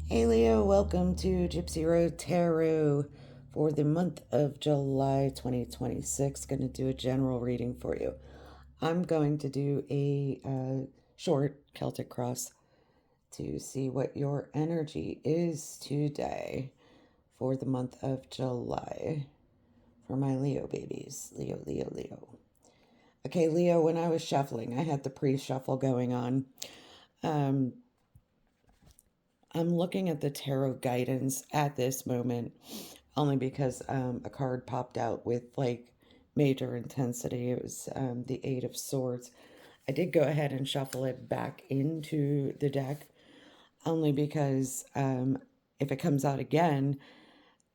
Hey Leo, welcome to Gypsy Road Tarot for the month of July 2026. Going to do a general reading for you. I'm going to do a short Celtic cross to see what your energy is today for the month of July for my Leo babies. Leo, Leo, Leo. Okay, Leo, when I was shuffling, I had the pre shuffle going on. Um, I'm looking at the tarot guidance at this moment only because a card popped out with like major intensity. It was the Eight of Swords. I did go ahead and shuffle it back into the deck only because if it comes out again,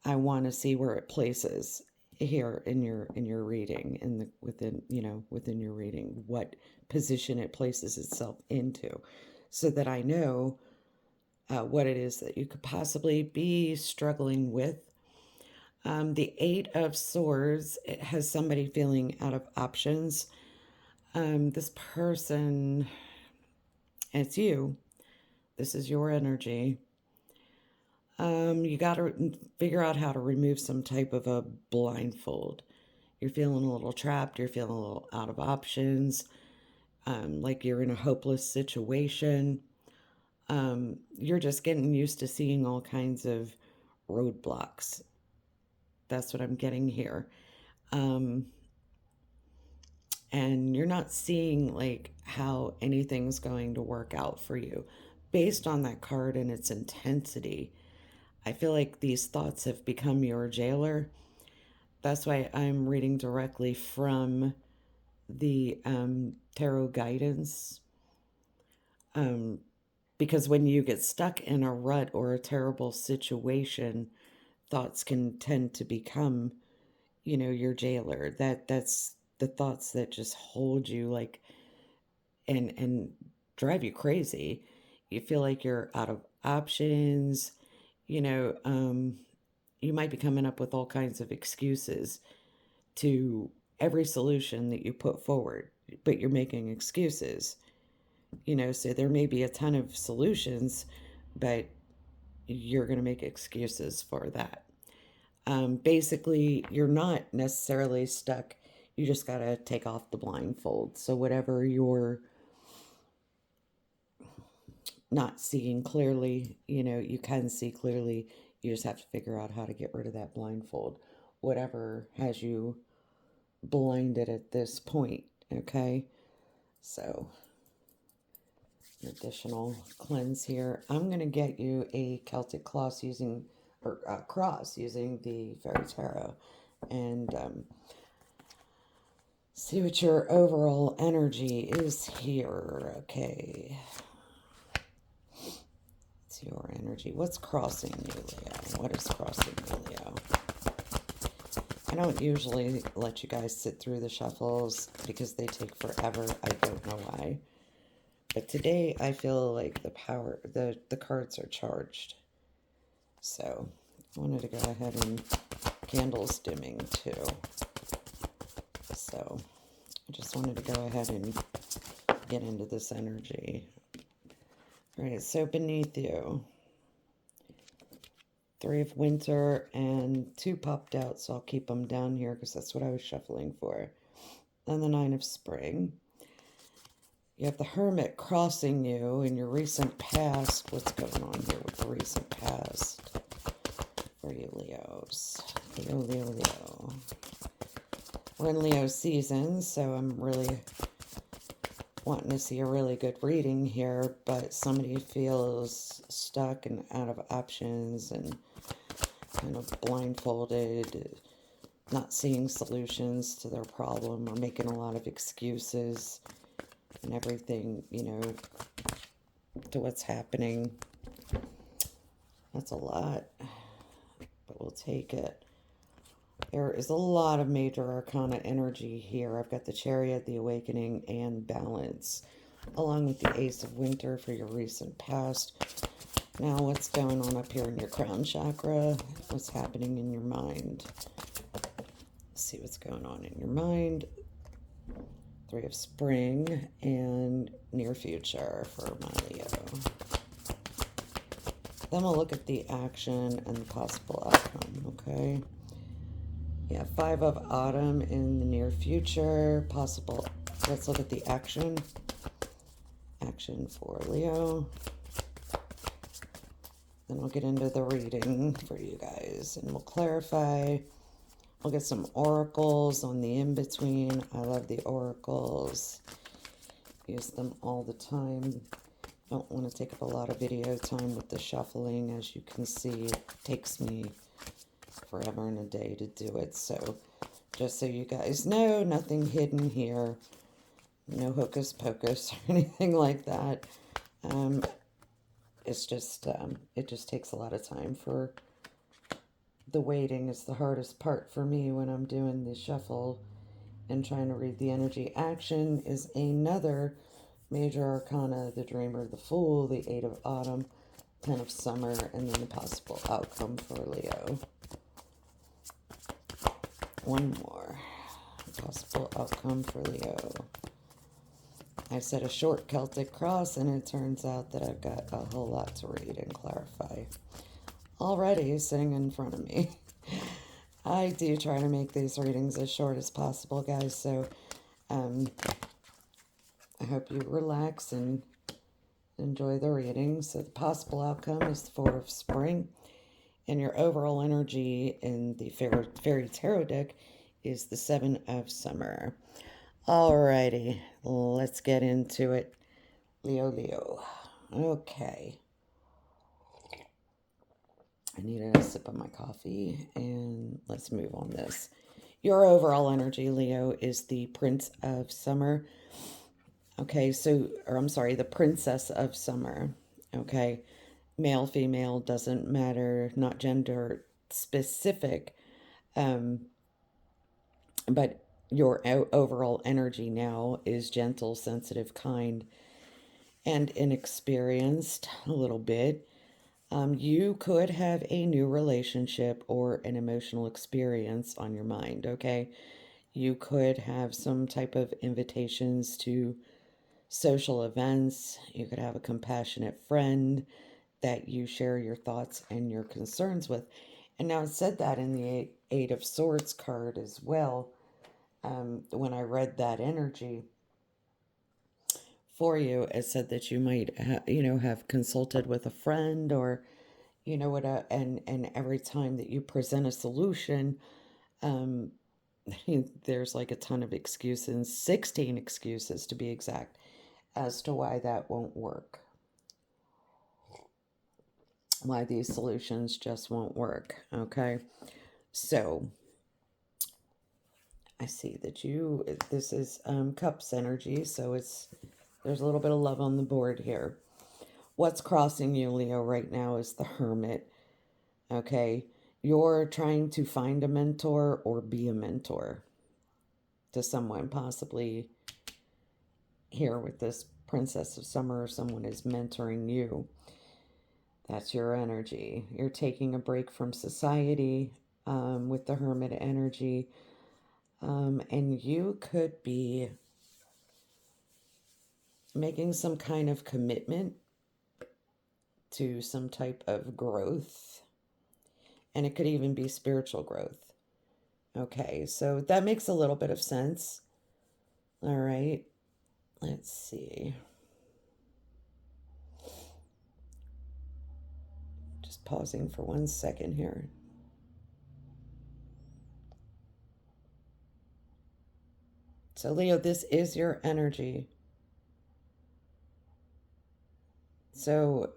I want to see where it places here in your reading in the within your reading, what position it places itself into, so that I know what it is that you could possibly be struggling with. The Eight of Swords, it has somebody feeling out of options. This person, it's you. This is your energy. You got to figure out how to remove some type of a blindfold. You're feeling a little trapped. You're feeling a little out of options. Like you're in a hopeless situation. You're just getting used to seeing all kinds of roadblocks. That's what I'm getting here. Um, and you're not seeing like how anything's going to work out for you based on that card and its intensity. I feel like these thoughts have become your jailer. That's why I'm reading directly from the tarot guidance. Um, because when you get stuck in a rut or a terrible situation, thoughts can tend to become, your jailer. That's the thoughts that just hold you like and drive you crazy. You feel like you're out of options. You know, you might be coming up with all kinds of excuses to every solution that you put forward, but you're making excuses. So there may be a ton of solutions, but you're going to make excuses for that. Basically, you're not necessarily stuck. You just got to take off the blindfold. So, whatever you're not seeing clearly, you can see clearly. You just have to figure out how to get rid of that blindfold. Whatever has you blinded at this point, okay? So, additional cleanse here. I'm going to get you a Celtic cross using the Fairy Tarot and see what your overall energy is here. Okay. It's your energy. What's crossing you, Leo? What is crossing you, Leo? I don't usually let you guys sit through the shuffles because they take forever. I don't know why. But today I feel like the cards are charged. So I wanted to go ahead and candles dimming too. So I just wanted to go ahead and get into this energy. All right, so beneath you, Three of Winter and two popped out, so I'll keep them down here because that's what I was shuffling for. And the Nine of Spring. You have the Hermit crossing you in your recent past. What's going on here with the recent past for you Leos? Leo, Leo, Leo. We're in Leo season, so I'm really wanting to see a really good reading here, but somebody feels stuck and out of options and kind of blindfolded, not seeing solutions to their problem or making a lot of excuses and everything, to what's happening. That's a lot, but we'll take it. There is a lot of major arcana energy here. I've got the Chariot, the Awakening, and Balance, along with the Ace of Winter for your recent past. Now, what's going on up here in your crown chakra? What's happening in your mind? Let's see what's going on in your mind. Three of Spring and near future for my Leo. Then we'll look at the action and the possible outcome, okay? Yeah, 5 of Autumn in the near future. Possible. Let's look at the action. Action for Leo. Then we'll get into the reading for you guys and we'll clarify. We'll get some oracles on the in-between. I love the oracles. Use them all the time. Don't want to take up a lot of video time with the shuffling. As you can see, it takes me forever and a day to do it. So just so you guys know, nothing hidden here. No hocus pocus or anything like that. It's just, it just takes a lot of time. For the waiting is the hardest part for me when I'm doing the shuffle and trying to read the energy. Action is another major arcana, the Dreamer, the Fool, the 8 of Autumn, 10 of Summer, and then the possible outcome for Leo. One more possible outcome for Leo. I said a short Celtic cross, and it turns out that I've got a whole lot to read and clarify already sitting in front of me. I do try to make these readings as short as possible, guys, so I hope you relax and enjoy the reading. So the possible outcome is the 4 of Spring, and your overall energy in the Fairy Tarot deck is the 7 of Summer. Alrighty, let's get into it. Leo. Okay. I needed a sip of my coffee, and let's move on this. Your overall energy, Leo, is the Prince of Summer. Okay, so, or I'm sorry, the Princess of Summer. Okay, male, female, doesn't matter, not gender specific. But your overall energy now is gentle, sensitive, kind, and inexperienced a little bit. You could have a new relationship or an emotional experience on your mind, okay? You could have some type of invitations to social events. You could have a compassionate friend that you share your thoughts and your concerns with. And now it said that in the Eight of Swords card as well. When I read that energy for you, it said that you might, have consulted with a friend, or, and every time that you present a solution, there's like a ton of excuses, 16 excuses to be exact, as to why that won't work. Why these solutions just won't work, okay? So, I see that this is Cups energy, so there's a little bit of love on the board here. What's crossing you, Leo, right now is the Hermit, okay? You're trying to find a mentor or be a mentor to someone, possibly here with this Princess of Summer, someone is mentoring you. That's your energy. You're taking a break from society with the Hermit energy. And you could be making some kind of commitment to some type of growth. And it could even be spiritual growth. Okay, so that makes a little bit of sense. All right, let's see. Just pausing for 1 second here. So, Leo, this is your energy. So,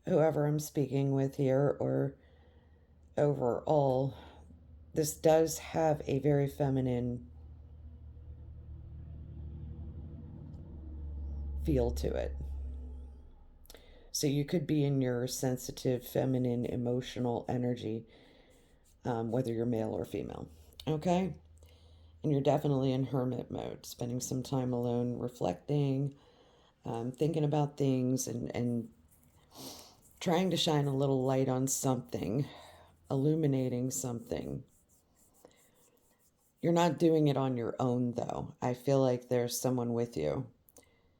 whoever I'm speaking with here, or overall, this does have a very feminine feel to it. So you could be in your sensitive, feminine, emotional energy, whether you're male or female, okay? And you're definitely in hermit mode, spending some time alone, reflecting, thinking about things, and trying to shine a little light on something, illuminating something. You're not doing it on your own, though. I feel like there's someone with you,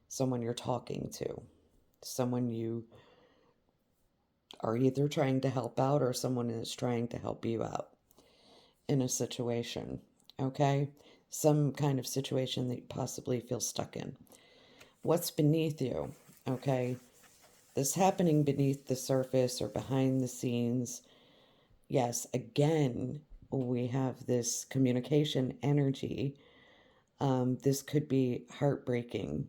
someone you're talking to, someone you are either trying to help out or someone is trying to help you out in a situation, okay? Some kind of situation that you possibly feel stuck in. What's beneath you, okay? This happening beneath the surface or behind the scenes. Yes, again, we have this communication energy. This could be heartbreaking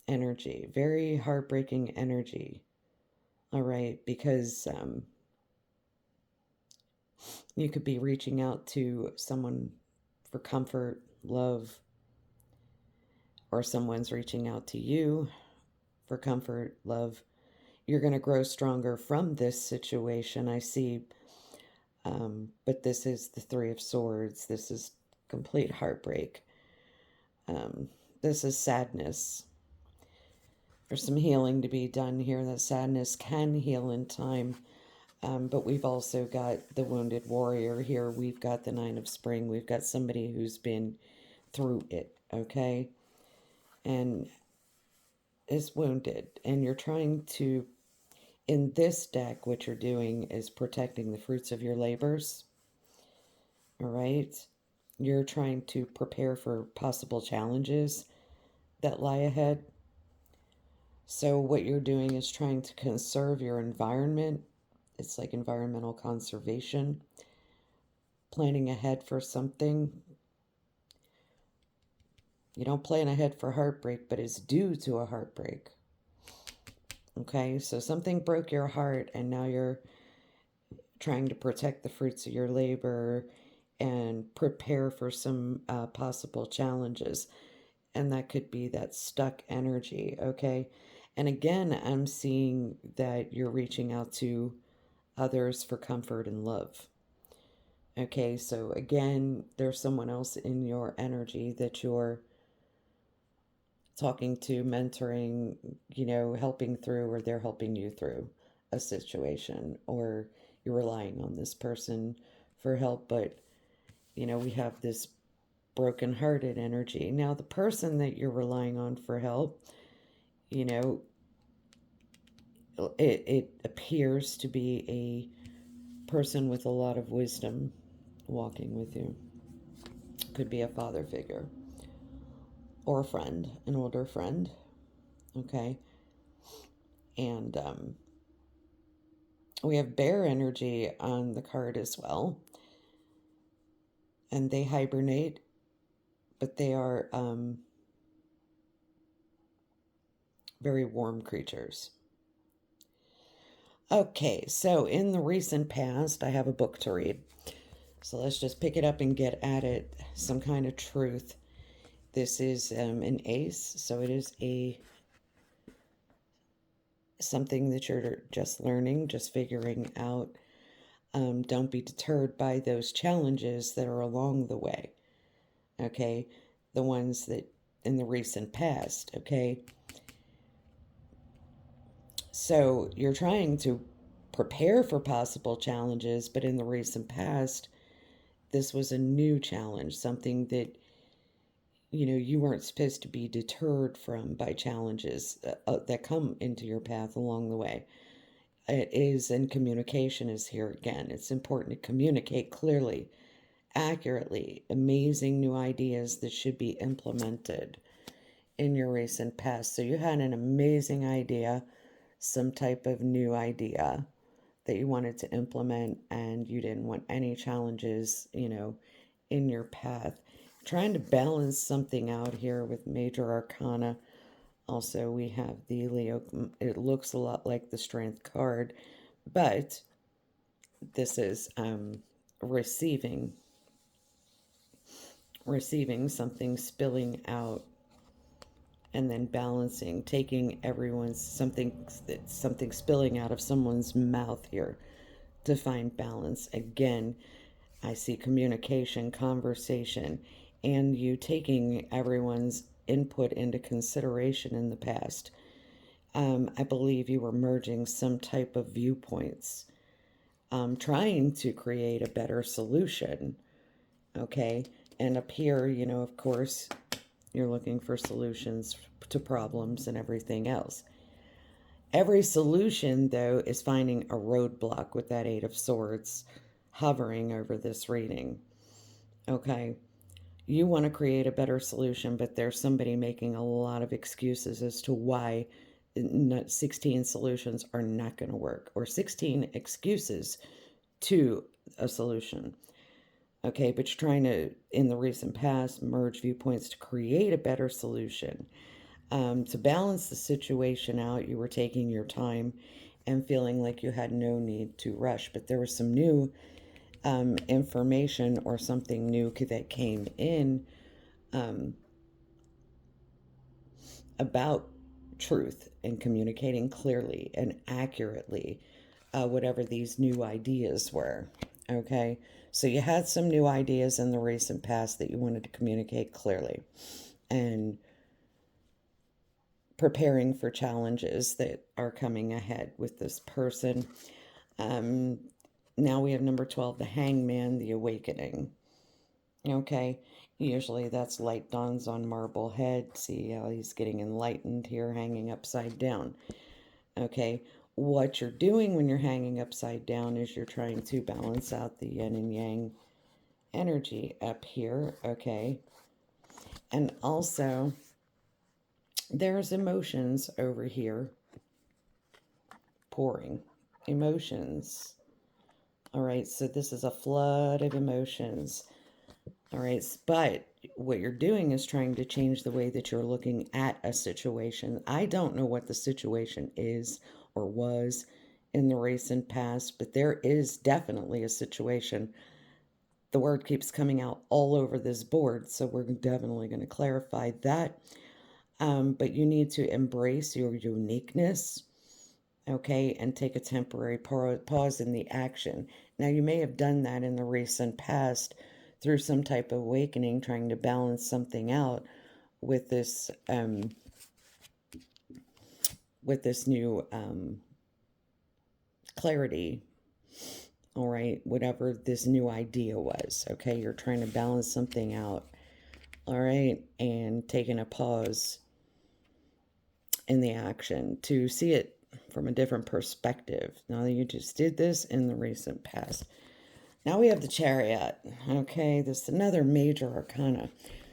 energy, very heartbreaking energy. All right, because you could be reaching out to someone for comfort, love, or someone's reaching out to you for comfort, love. You're going to grow stronger from this situation, I see. But this is the Three of Swords. This is complete heartbreak. This is sadness. There's some healing to be done here. That sadness can heal in time. But we've also got the wounded warrior here. We've got the Nine of Spring. We've got somebody who's been through it, okay? And is wounded. And you're trying to, in this deck, what you're doing is protecting the fruits of your labors, all right? You're trying to prepare for possible challenges that lie ahead. So what you're doing is trying to conserve your environment. It's like environmental conservation, planning ahead for something. You don't plan ahead for heartbreak, but it's due to a heartbreak. Okay, so something broke your heart, and now you're trying to protect the fruits of your labor and prepare for some possible challenges. And that could be that stuck energy, okay? And again, I'm seeing that you're reaching out to others for comfort and love. Okay, so again, there's someone else in your energy that you're talking to, mentoring, helping through, or they're helping you through a situation, or you're relying on this person for help, but, we have this broken-hearted energy. Now, the person that you're relying on for help, it appears to be a person with a lot of wisdom walking with you. Could be a father figure or a friend, an older friend, okay? And we have bear energy on the card as well. And they hibernate, but they are very warm creatures. Okay, so in the recent past, I have a book to read. So let's just pick it up and get at it. Some kind of truth. This is an ace, so it is something that you're just learning, just figuring out. Don't be deterred by those challenges that are along the way, okay? The ones that in the recent past, okay? So you're trying to prepare for possible challenges, but in the recent past, this was a new challenge, something that, you weren't supposed to be deterred from by challenges that come into your path along the way. It is, and communication is here again. It's important to communicate clearly, accurately, amazing new ideas that should be implemented in your recent past. So you had an amazing idea, some type of new idea that you wanted to implement, and you didn't want any challenges, in your path. Trying to balance something out here with major arcana. Also, we have the Leo. It looks a lot like the Strength card, but this is receiving something spilling out, and then balancing, taking everyone's something spilling out of someone's mouth here to find balance. Again, I see communication, conversation, and you taking everyone's input into consideration in the past. I believe you were merging some type of viewpoints, trying to create a better solution, okay? And up here, of course, you're looking for solutions to problems and everything else. Every solution, though, is finding a roadblock with that Eight of Swords hovering over this reading. Okay. You want to create a better solution, but there's somebody making a lot of excuses as to why 16 solutions are not going to work, or 16 excuses to a solution. Okay, but you're trying to, in the recent past, merge viewpoints to create a better solution. To balance the situation out, you were taking your time and feeling like you had no need to rush, but there was some new information or something new that came in about truth and communicating clearly and accurately whatever these new ideas were. Okay, so you had some new ideas in the recent past that you wanted to communicate clearly, and preparing for challenges that are coming ahead with this person. Um, Now we have number 12, the Hangman, the Awakening. Okay, usually that's light dawns on marble head. See how he's getting enlightened here, hanging upside down. Okay, what you're doing when you're hanging upside down is you're trying to balance out the yin and yang energy up here. Okay, and also there's emotions over here pouring. Emotions. All right, so this is a flood of emotions. All right, but what you're doing is trying to change the way that you're looking at a situation. I don't know what the situation is or was in the recent past, but there is definitely a situation. The word keeps coming out all over this board, so we're definitely going to clarify that. But you need to embrace your uniqueness, okay, and take a temporary pause in the action. Now, you may have done that in the recent past through some type of awakening, trying to balance something out with this new clarity. All right, whatever this new idea was, okay, you're trying to balance something out. All right, and taking a pause in the action to see it from a different perspective. Now that you just did this in the recent past. Now we have the Chariot. Okay, this is another major arcana.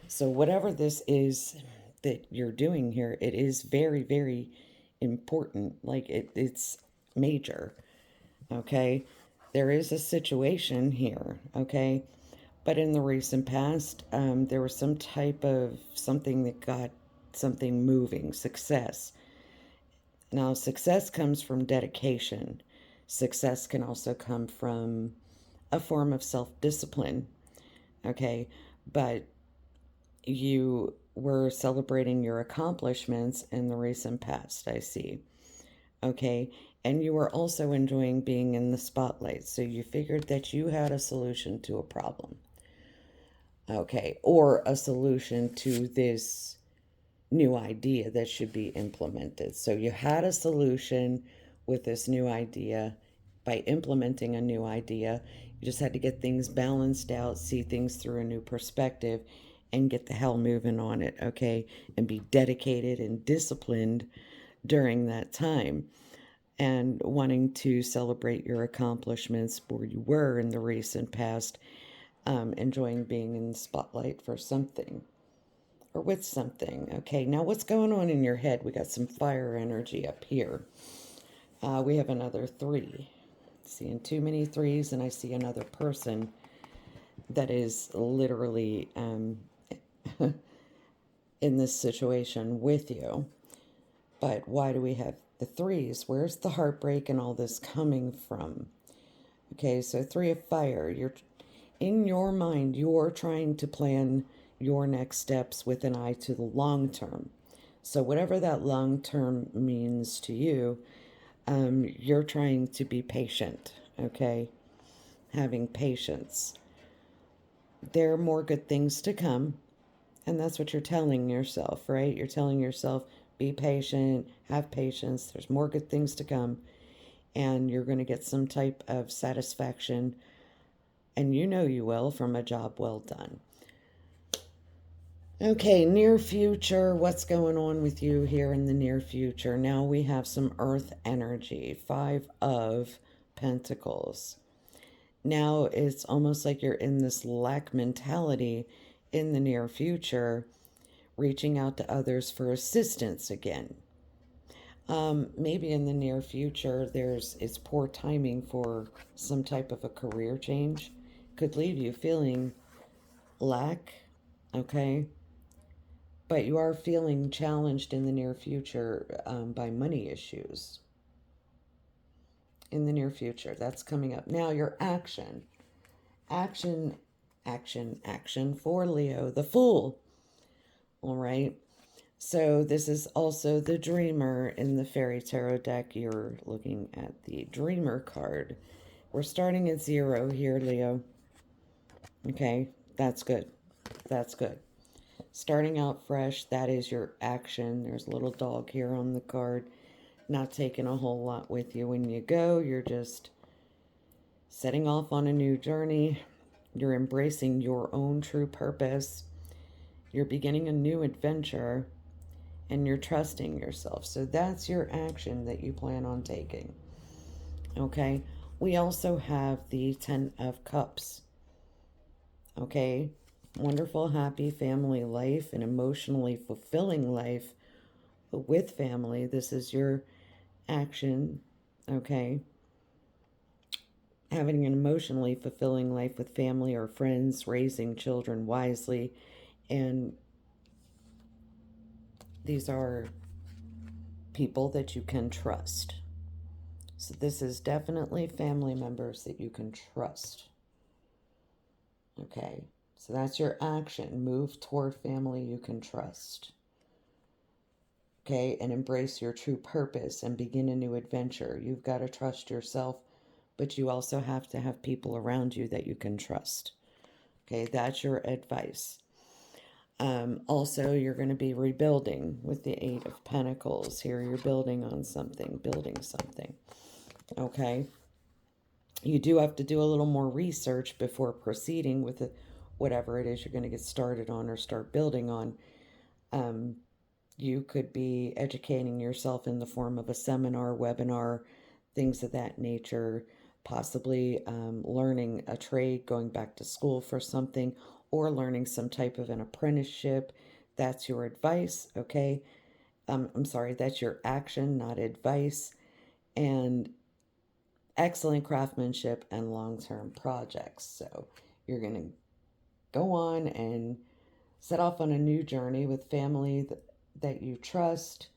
So whatever this is that you're doing here, it is very, very important. Like it's major. Okay, there is a situation here. Okay, but in the recent past, there was some type of something that got something moving, success. Now, success comes from dedication. Success can also come from a form of self discipline. Okay, but you were celebrating your accomplishments in the recent past, I see. Okay, and you were also enjoying being in the spotlight. So you figured that you had a solution to a problem. Okay, or a solution to this new idea that should be implemented. So you had a solution with this new idea by implementing a new idea. You just had to get things balanced out, see things through a new perspective, and get the hell moving on it, okay? And be dedicated and disciplined during that time. And wanting to celebrate your accomplishments where you were in the recent past, enjoying being in the spotlight for something or with something. Okay, now what's going on in your head? We got some fire energy up here. We have another 3. Seeing too many 3s, and I see another person that is literally in this situation with you. But why do we have the 3s? Where's the heartbreak and all this coming from? Okay, so 3 of fire. You're in your mind, you're trying to plan your next steps with an eye to the long term. So whatever that long term means to you, you're trying to be patient, okay? Having patience. There are more good things to come, and that's what you're telling yourself, right? You're telling yourself, be patient, have patience, there's more good things to come, and you're going to get some type of satisfaction, and you know you will, from a job well done. Okay, near future. What's going on with you here in the near future? Now we have some earth energy, Five of Pentacles. Now it's almost like you're in this lack mentality in the near future, reaching out to others for assistance again. Maybe in the near future, it's poor timing for some type of a career change. Could leave you feeling lack, okay? But you are feeling challenged in the near future by money issues. In the near future, that's coming up. Now, your action. Action, action, action for Leo, the Fool. All right. So, this is also the Dreamer in the Fairy Tarot deck. You're looking at the Dreamer card. We're starting at 0 here, Leo. Okay. That's good. That's good. Starting out fresh, that is your action. There's a little dog here on the card. Not taking a whole lot with you when you go. You're just setting off on a new journey. You're embracing your own true purpose. You're beginning a new adventure. And you're trusting yourself. So that's your action that you plan on taking. Okay? We also have the 10 of Cups. Okay? Wonderful, happy family life, an emotionally fulfilling life with family. This is your action. Okay? Having an emotionally fulfilling life with family or friends, raising children wisely. And these are people that you can trust. So this is definitely family members that you can trust. Okay, so that's your action. Move toward family you can trust. Okay, and embrace your true purpose and begin a new adventure. You've got to trust yourself, but you also have to have people around you that you can trust. Okay, that's your advice. Also, you're going to be rebuilding with the Eight of Pentacles. Here you're building on something, building something. Okay. You do have to do a little more research before proceeding with whatever it is you're going to get started on or start building on. You could be educating yourself in the form of a seminar, webinar, things of that nature, possibly learning a trade, going back to school for something, or learning some type of an apprenticeship. That's your advice, okay? I'm sorry, that's your action, not advice. And excellent craftsmanship and long-term projects. So you're going to go on and set off on a new journey with family that you trust,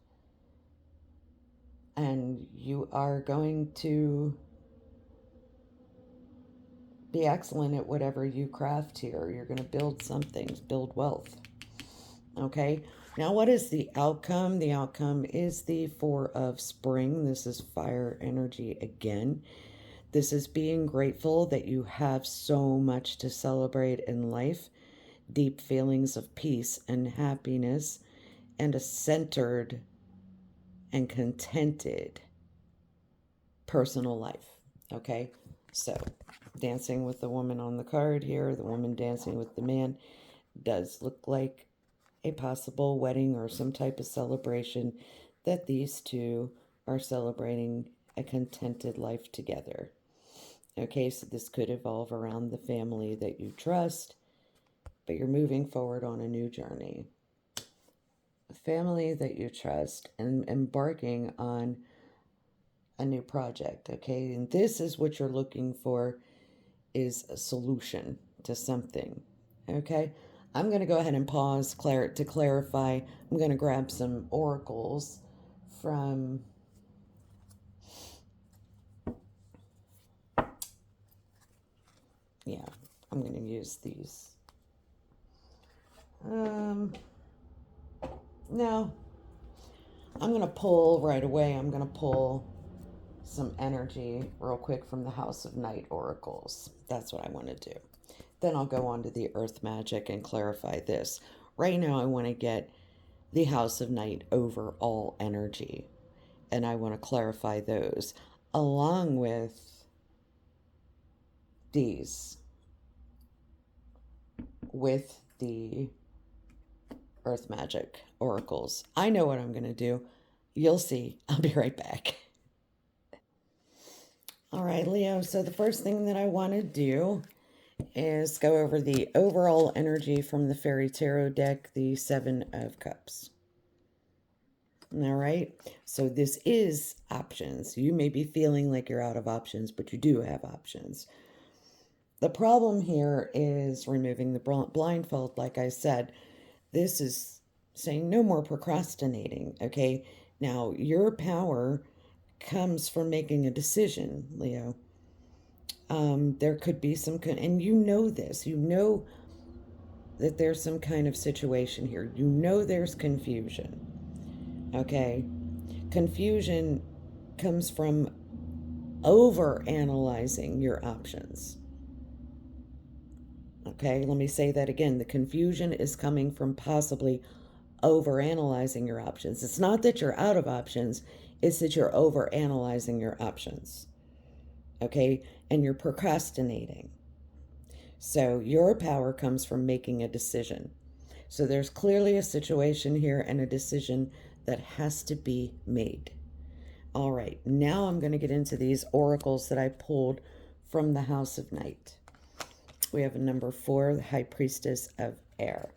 and you are going to be excellent at whatever you craft here. You're going to build something, build wealth. Okay, now what is the outcome? The outcome is the Four of Spring. This is fire energy again. This is being grateful that you have so much to celebrate in life, deep feelings of peace and happiness, and a centered and contented personal life. Okay, so dancing with the woman on the card here, the woman dancing with the man, does look like a possible wedding or some type of celebration that these two are celebrating a contented life together. Okay, so this could evolve around the family that you trust, but you're moving forward on a new journey. A family that you trust and embarking on a new project, okay? And this is what you're looking for, is a solution to something, okay? I'm going to go ahead and pause to clarify. I'm going to grab some oracles from yeah, I'm going to use these. No, I'm going to pull right away. I'm going to pull some energy real quick from the House of Night oracles. That's what I want to do. Then I'll go on to the Earth Magic and clarify this. Right now, I want to get the House of Night overall energy, and I want to clarify those along with these, with the Earth Magic oracles. I know what I'm going to do. You'll see. I'll be right back. All right, Leo. So the first thing that I want to do is go over the overall energy from the Fairy Tarot deck, the Seven of Cups. All right. So this is options. You may be feeling like you're out of options, but you do have options. The problem here is removing the blindfold. Like I said, this is saying no more procrastinating. Okay. Now, your power comes from making a decision, Leo. There could be some, and you know this, you know that there's some kind of situation here. You know there's confusion. Okay. Confusion comes from over analyzing your options. Okay, let me say that again. The confusion is coming from possibly over analyzing your options. It's not that you're out of options, it's that you're over analyzing your options. Okay, and you're procrastinating. So your power comes from making a decision. So there's clearly a situation here and a decision that has to be made. All right, now I'm going to get into these oracles that I pulled from the House of Night. We have a number 4, the High Priestess of Air.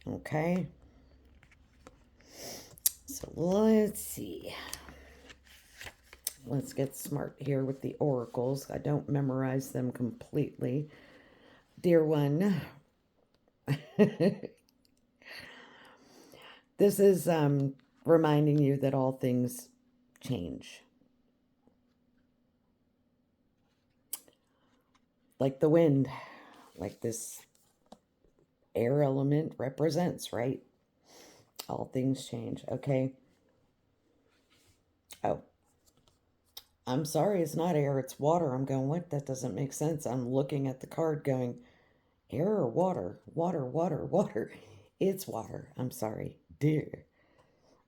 Okay. So let's see. Let's get smart here with the oracles. I don't memorize them completely. Dear one, this is reminding you that all things change. Like the wind, like this air element represents, right? All things change, okay? Oh, I'm sorry, it's not air, it's water. I'm going, what? That doesn't make sense. I'm looking at the card going, air or water? Water, water, water. It's water. I'm sorry, dear.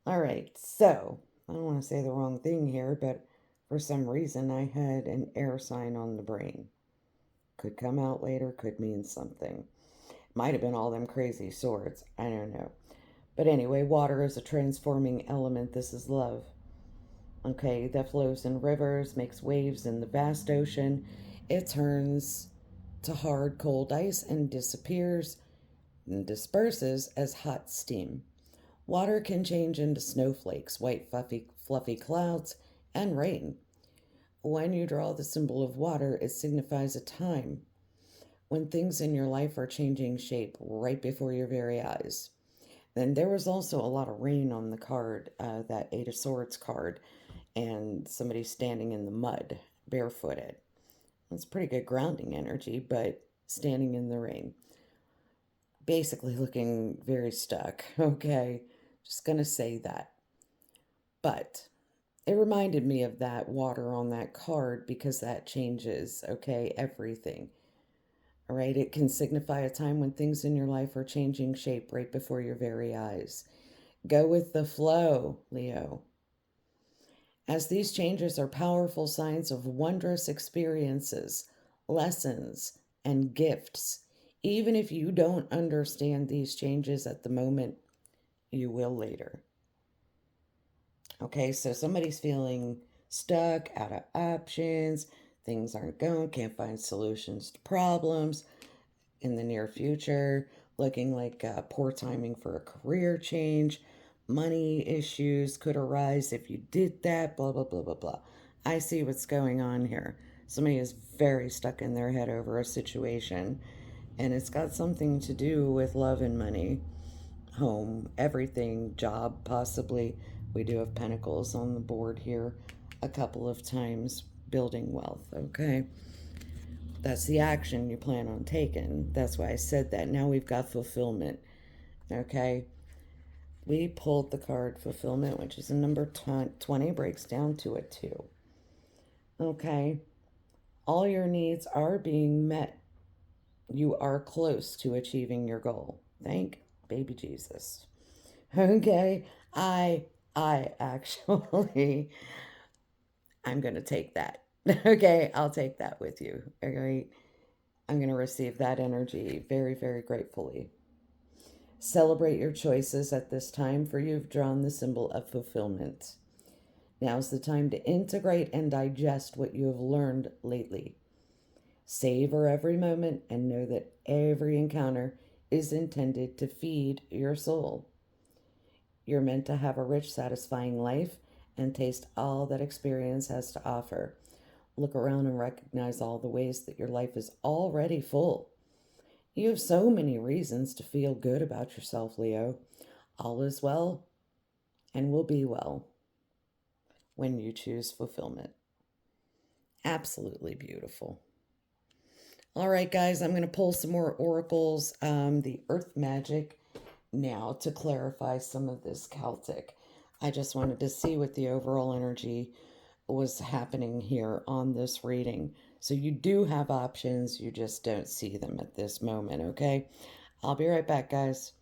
All right, so I don't want to say the wrong thing here, but for some reason I had an air sign on the brain. Could come out later, could mean something. Might have been all them crazy swords. I don't know. But anyway, water is a transforming element. This is love. Okay, that flows in rivers, makes waves in the vast ocean. It turns to hard, cold ice and disappears and disperses as hot steam. Water can change into snowflakes, white, fluffy clouds, and rain. When you draw the symbol of water, it signifies a time when things in your life are changing shape right before your very eyes. Then there was also a lot of rain on the card, that Eight of Swords card, and somebody standing in the mud, barefooted. It's pretty good grounding energy, but standing in the rain. Basically looking very stuck, okay? Just gonna say that. But it reminded me of that water on that card because that changes, okay, everything. All right, it can signify a time when things in your life are changing shape right before your very eyes. Go with the flow, Leo. As these changes are powerful signs of wondrous experiences, lessons, and gifts. Even if you don't understand these changes at the moment, you will later. Okay, so somebody's feeling stuck, out of options, things aren't going, can't find solutions to problems in the near future, looking like poor timing for a career change, money issues could arise if you did that, blah, blah, blah, blah, blah. I see what's going on here. Somebody is very stuck in their head over a situation, and it's got something to do with love and money, home, everything, job, possibly. We do have pentacles on the board here a couple of times, building wealth, okay? That's the action you plan on taking. That's why I said that. Now we've got fulfillment, okay? We pulled the card fulfillment, which is a number 20, breaks down to a 2. Okay? All your needs are being met. You are close to achieving your goal. Thank baby Jesus. Okay? I actually, I'm going to take that. Okay? I'll take that with you. Okay? I'm going to receive that energy very, very gratefully. Celebrate your choices at this time, for you've drawn the symbol of fulfillment. Now's the time to integrate and digest what you have learned lately. Savor every moment and know that every encounter is intended to feed your soul. You're meant to have a rich, satisfying life and taste all that experience has to offer. Look around and recognize all the ways that your life is already full. You have so many reasons to feel good about yourself, Leo. All is well and will be well when you choose fulfillment. Absolutely beautiful. All right, guys, I'm going to pull some more oracles, the earth magic, now to clarify some of this Celtic. I just wanted to see what the overall energy was happening here on this reading. So you do have options, you just don't see them at this moment, okay? I'll be right back, guys.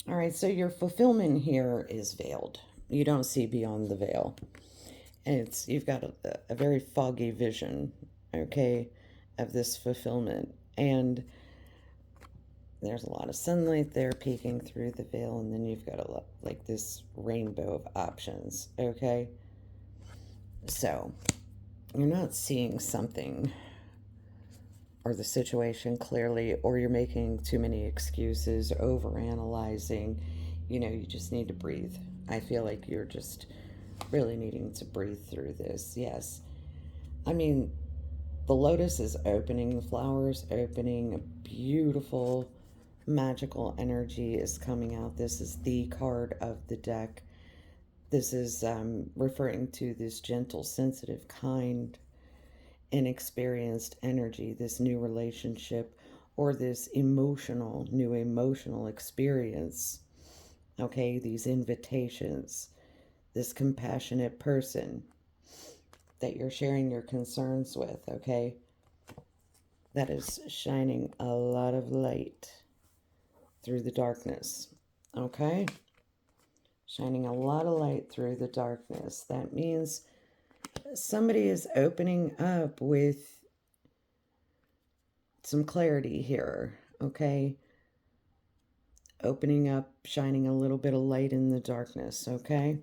All right, so your fulfillment here is veiled. You don't see beyond the veil. And you've got a very foggy vision, okay, of this fulfillment. And there's a lot of sunlight there peeking through the veil, and then you've got a lot like this rainbow of options, okay? So you're not seeing something or the situation clearly, or you're making too many excuses, over analyzing. You just need to breathe. I feel like you're just really needing to breathe through this. Yes. I mean, the lotus is opening, the flowers opening, a beautiful magical energy is coming out. This is the card of the deck. This is referring to this gentle, sensitive, kind, inexperienced energy, this new relationship, or this new emotional experience. Okay, these invitations, this compassionate person that you're sharing your concerns with, okay, that is shining a lot of light through the darkness, okay? Shining a lot of light through the darkness. That means somebody is opening up with some clarity here, okay? Opening up, shining a little bit of light in the darkness, okay?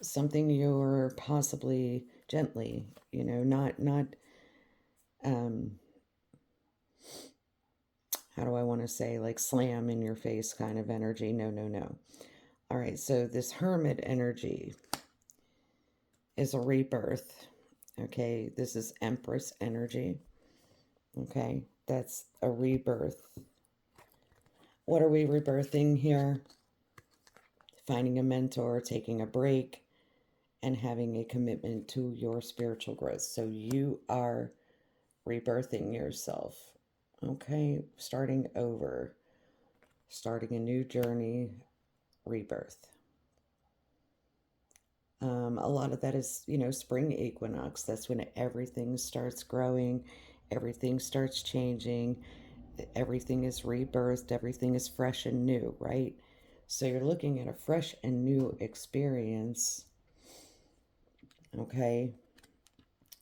Something you're possibly gently, not how do I want to say, like slam in your face kind of energy. No, no, no. All right, so this hermit energy is a rebirth. Okay, this is Empress energy. Okay, that's a rebirth. What are we rebirthing here? Finding a mentor, taking a break, and having a commitment to your spiritual growth. So you are rebirthing yourself. Okay, starting over, starting a new journey, rebirth. A lot of that is, spring equinox. That's when everything starts growing, everything starts changing, everything is rebirthed, everything is fresh and new, right? So you're looking at a fresh and new experience, okay,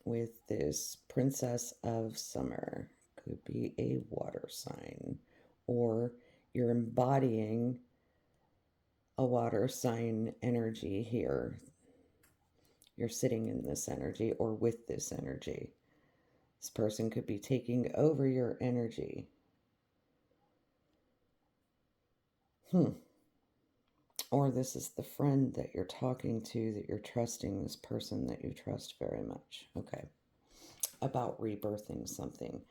with this Princess of Summer. Could be a water sign, or you're embodying a water sign energy here. You're sitting in this energy or with this energy. This person could be taking over your energy. Or this is the friend that you're talking to, that you're trusting, this person that you trust very much. Okay. About rebirthing something.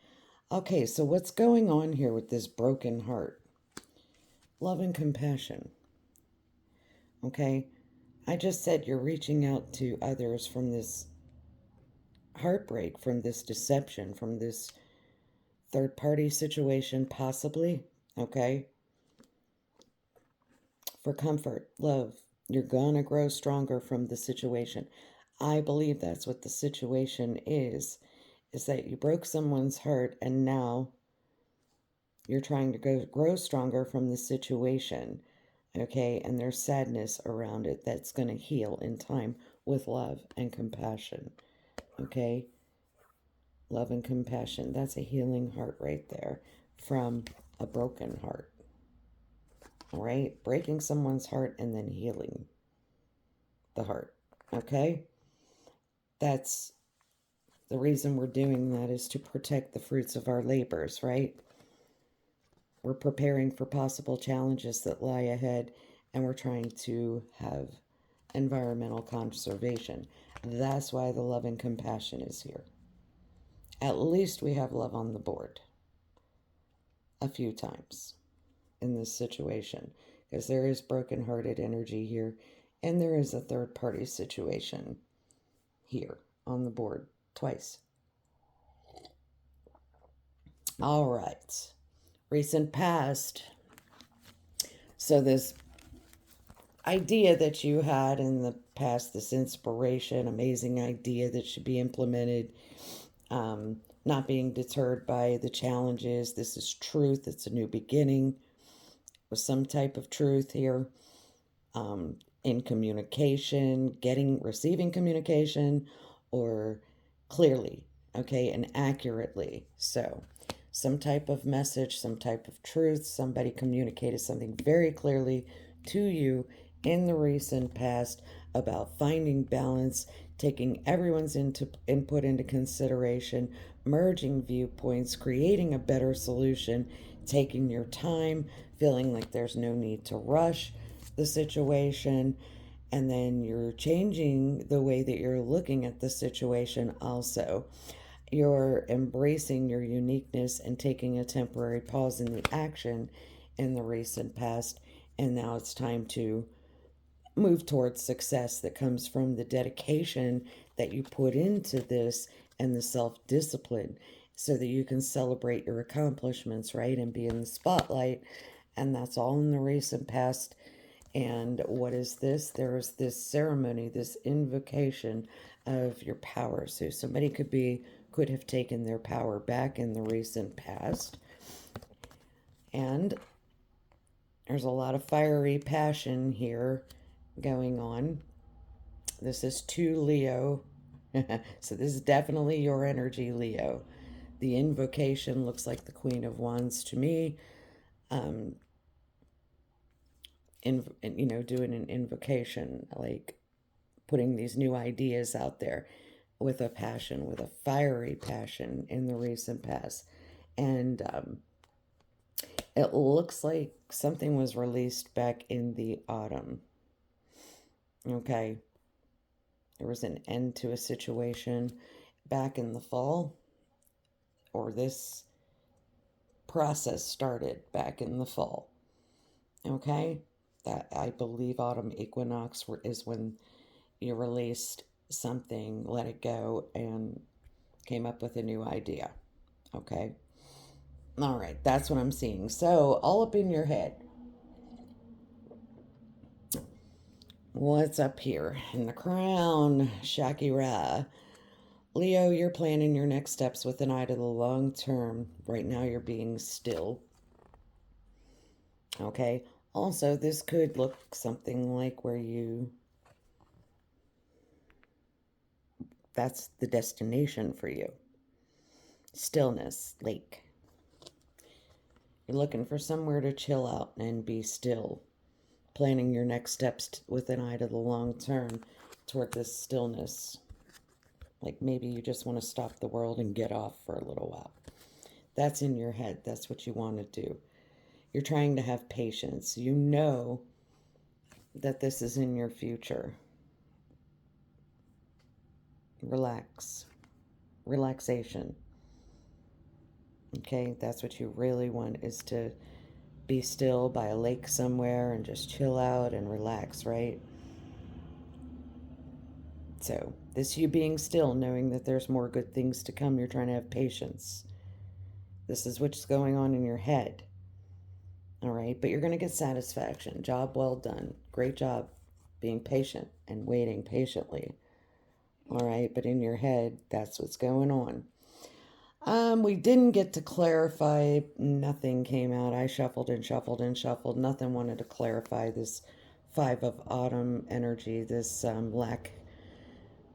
Okay, so what's going on here with this broken heart? Love and compassion. Okay. I just said you're reaching out to others from this heartbreak, from this deception, from this third party situation, possibly. Okay. For comfort, love. You're gonna grow stronger from the situation. I believe that's what the situation is that you broke someone's heart and now you're trying to grow stronger from the situation, okay? And there's sadness around it that's going to heal in time with love and compassion, okay? Love and compassion. That's a healing heart right there from a broken heart. All right? Breaking someone's heart and then healing the heart. Okay? That's the reason we're doing that, is to protect the fruits of our labors, right? We're preparing for possible challenges that lie ahead, and we're trying to have environmental conservation. That's why the love and compassion is here. At least we have love on the board a few times in this situation, because there is broken-hearted energy here, and there is a third-party situation here on the board twice. All right. Recent past. So this idea that you had in the past, this inspiration, amazing idea that should be implemented, not being deterred by the challenges. This is truth. It's a new beginning with some type of truth here, in communication, receiving communication, or clearly, okay, and accurately. So some type of message, some type of truth, somebody communicated something very clearly to you in the recent past about finding balance, taking everyone's input into consideration, merging viewpoints, creating a better solution, taking your time, feeling like there's no need to rush the situation, and then you're changing the way that you're looking at the situation also. You're embracing your uniqueness and taking a temporary pause in the action in the recent past, and now it's time to move towards success that comes from the dedication that you put into this and the self-discipline, so that you can celebrate your accomplishments, right, and be in the spotlight. And that's all in the recent past. And what is this? There is this ceremony, this invocation of your power. So somebody could have taken their power back in the recent past. And there's a lot of fiery passion here going on. This is 2 Leo. So this is definitely your energy, Leo. The invocation looks like the Queen of Wands to me. Doing an invocation, like putting these new ideas out there with a passion, with a fiery passion in the recent past. And it looks like something was released back in the autumn. Okay. There was an end to a situation back in the fall, or this process started back in the fall. Okay? That, I believe, autumn equinox is when you released something, let it go, and came up with a new idea. Okay? All right, that's what I'm seeing. So, all up in your head. What's up here? In the crown, Shakira. Leo, you're planning your next steps with an eye to the long term. Right now, you're being still. Okay? Also, this could look something like where that's the destination for you. Stillness, lake. You're looking for somewhere to chill out and be still. Planning your next steps with an eye to the long term toward this stillness. Like maybe you just want to stop the world and get off for a little while. That's in your head. That's what you want to do. You're trying to have patience. You know that this is in your future. Relax. Relaxation. Okay, that's what you really want, is to be still by a lake somewhere and just chill out and relax, right? So, this you being still, knowing that there's more good things to come, you're trying to have patience. This is what's going on in your head. All right, but you're going to get satisfaction. Job well done. Great job being patient and waiting patiently. All right, but in your head, that's what's going on. We didn't get to clarify. Nothing came out. I shuffled and shuffled and shuffled. Nothing wanted to clarify this 5 of autumn energy, this lack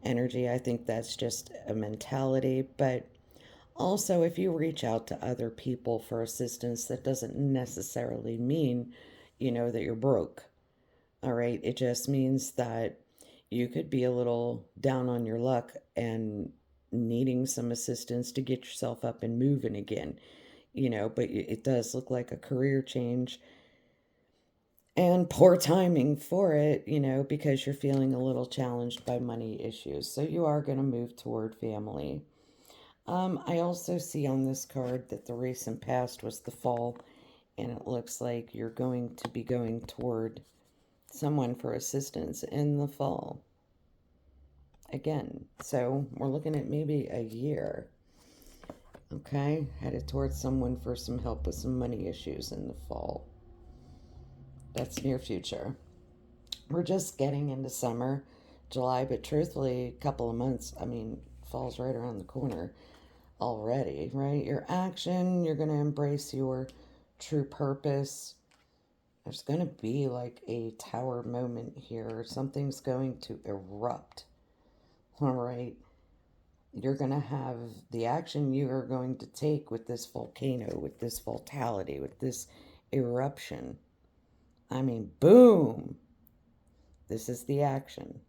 energy. I think that's just a mentality. But Also, if you reach out to other people for assistance, that doesn't necessarily mean, that you're broke. All right. It just means that you could be a little down on your luck and needing some assistance to get yourself up and moving again, but it does look like a career change and poor timing for it, because you're feeling a little challenged by money issues. So you are going to move toward family. I also see on this card that the recent past was the fall, and it looks like you're going to be going toward someone for assistance in the fall again. So we're looking at maybe a year. Okay, headed towards someone for some help with some money issues in the fall. That's near future. We're just getting into summer, July, but truthfully, a couple of months, I mean, fall's right around the corner already, right? Your action, you're going to embrace your true purpose. There's going to be like a tower moment here. Something's going to erupt. All right. You're going to have the action you are going to take with this volcano, with this vitality, with this eruption. I mean, boom. This is the action.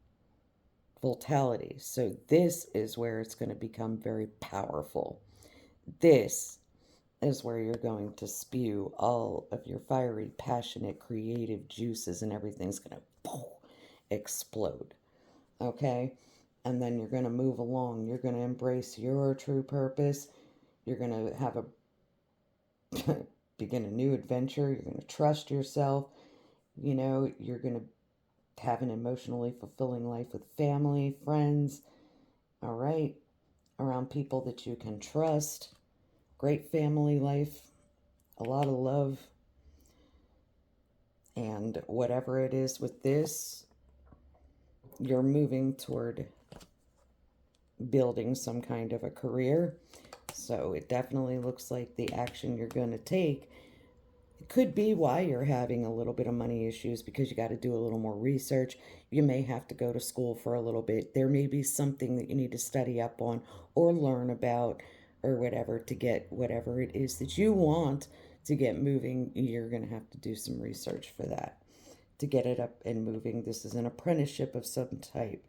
Vitality. So this is where it's going to become very powerful. This is where you're going to spew all of your fiery, passionate, creative juices, and everything's going to explode. Okay? And then you're going to move along. You're going to embrace your true purpose. You're going to have begin a new adventure. You're going to trust yourself. You're going to have an emotionally fulfilling life with family, friends. All right? Around people that you can trust. Great family life. A lot of love. And whatever it is with this, you're moving toward building some kind of a career. So it definitely looks like the action you're going to take could be why you're having a little bit of money issues, because you got to do a little more research. You may have to go to school for a little bit. There may be something that you need to study up on or learn about or whatever to get whatever it is that you want to get moving. You're going to have to do some research for that to get it up and moving. This is an apprenticeship of some type.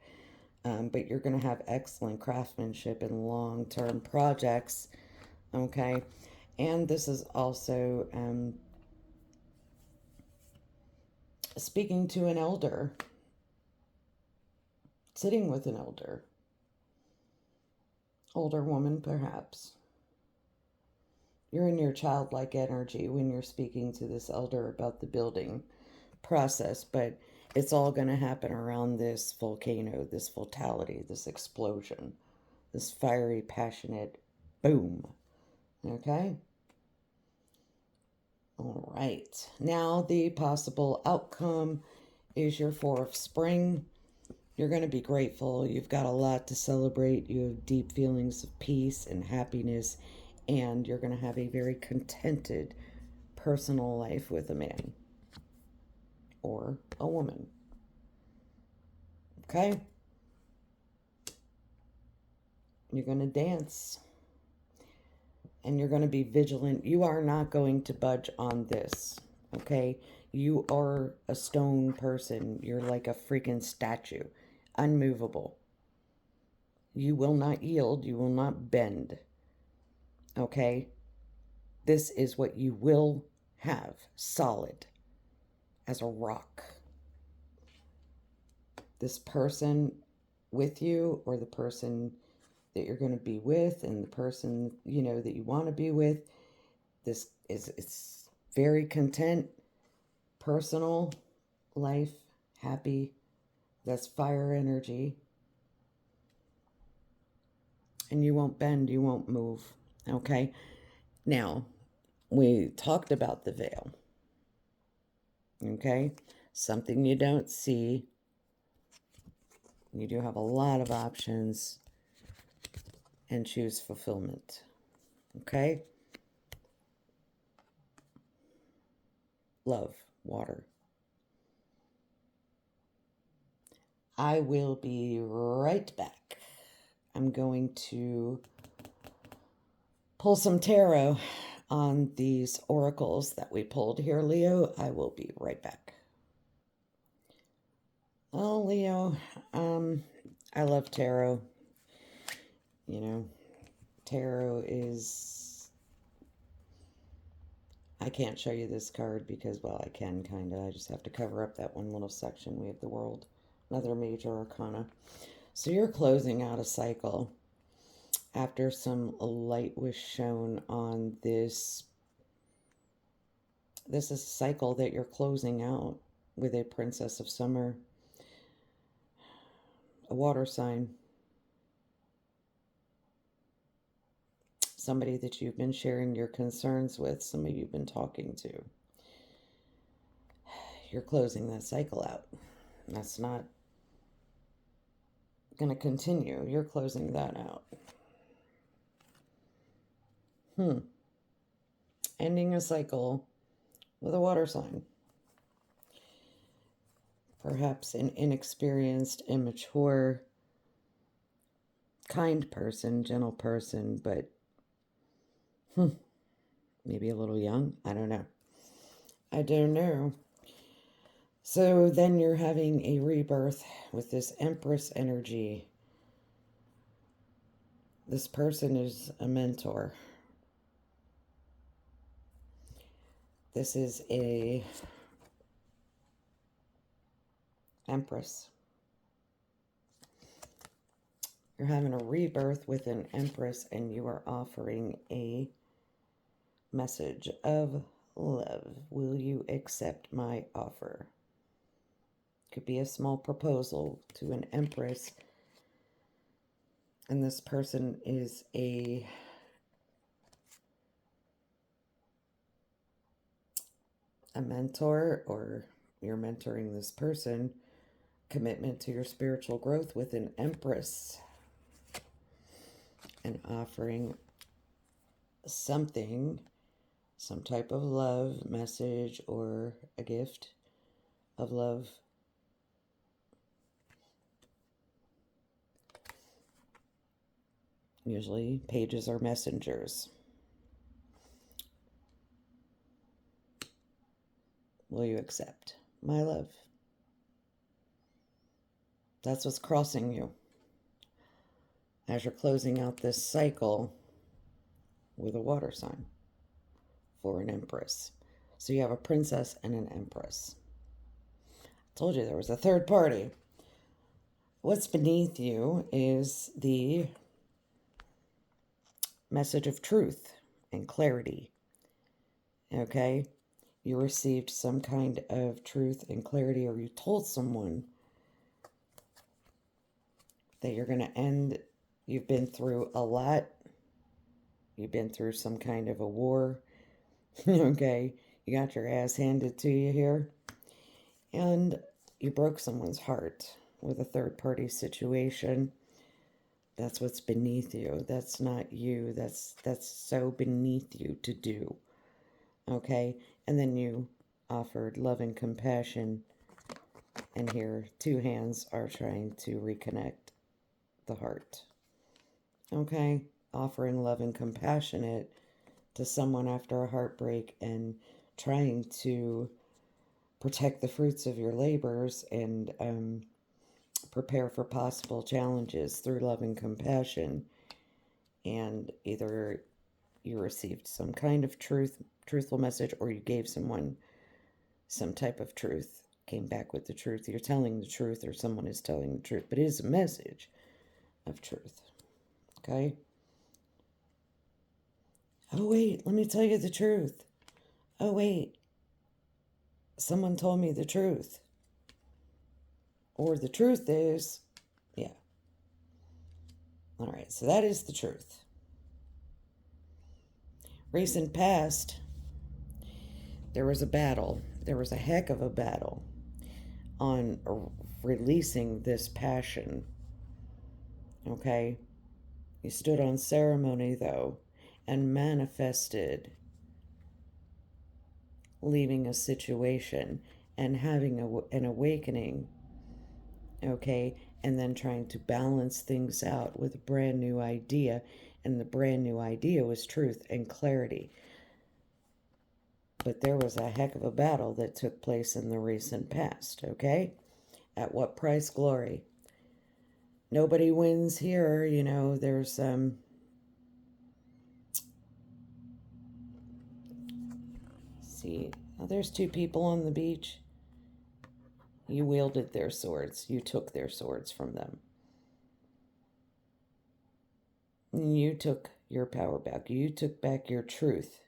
But you're going to have excellent craftsmanship and long-term projects, okay? And this is also speaking to an elder, sitting with an older woman perhaps. You're in your childlike energy when you're speaking to this elder about the building process, but it's all going to happen around this volcano, this vitality, this explosion, this fiery, passionate boom. Okay? All right. Now, the possible outcome is your Four of Spring. You're going to be grateful. You've got a lot to celebrate. You have deep feelings of peace and happiness, and you're going to have a very contented personal life with a man or a woman. Okay? You're going to dance. And you're going to be vigilant. You are not going to budge on this. Okay? You are a stone person. You're like a freaking statue. Unmovable. You will not yield. You will not bend. Okay? This is what you will have. Solid. As a rock. This person with you, or the person that you're going to be with, and the person, that you want to be with, it's very content, personal life, happy. That's fire energy. And you won't bend, you won't move. Okay? Now, we talked about the veil. Okay? Something you don't see. You do have a lot of options. And choose fulfillment. Okay? Love, water. I will be right back. I'm going to pull some tarot on these oracles that we pulled here, Leo. I will be right back. Oh, Leo, I love tarot. You know, tarot is... I can't show you this card because, well, I can kind of. I just have to cover up that one little section. We have the world, another major arcana. So you're closing out a cycle after some light was shown on this. This is a cycle that you're closing out with a Princess of Summer, a water sign, somebody that you've been sharing your concerns with, somebody you've been talking to. You're closing that cycle out. That's not going to continue. You're closing that out. Ending a cycle with a water sign. Perhaps an inexperienced, immature, kind person, gentle person, but maybe a little young. I don't know. I don't know. So then you're having a rebirth with this Empress energy. This person is a mentor. This is a Empress. You're having a rebirth with an Empress, and you are offering a message of love. Will you accept my offer? Could be a small proposal to an Empress, and this person is a mentor, or you're mentoring this person. Commitment to your spiritual growth with an Empress, and offering something, some type of love message or a gift of love. Usually pages are messengers. Will you accept my love? That's what's crossing you as you're closing out this cycle with a water sign for an Empress. So you have a Princess and an Empress. I told you there was a third party. What's beneath you is the message of truth and clarity. Okay? You received some kind of truth and clarity, or you told someone that you're going to end. You've been through a lot. You've been through some kind of a war. Okay? You got your ass handed to you here. And you broke someone's heart with a third-party situation. That's what's beneath you. That's not you. That's so beneath you to do. Okay? And then you offered love and compassion. And here, two hands are trying to reconnect the heart. Okay? Offering love and compassionate to someone after a heartbreak, and trying to protect the fruits of your labors and prepare for possible challenges through love and compassion. And either you received some kind of truthful message, or you gave someone some type of truth, came back with the truth. You're telling the truth, or someone is telling the truth, but it is a message of truth. Okay? Oh, wait, let me tell you the truth. Oh, wait, someone told me the truth. Or the truth is, yeah. All right, so that is the truth. Recent past, there was a battle. There was a heck of a battle on releasing this passion. Okay? You stood on ceremony, though, and manifested leaving a situation and having an awakening. Okay? and then trying to balance things out with a brand new idea. And the brand new idea was truth and clarity. But there was a heck of a battle that took place in the recent past, okay? At what price? Glory. Nobody wins here, you know. See, oh, there's two people on the beach. You wielded their swords. You took their swords from them. You took your power back. You took back your truth.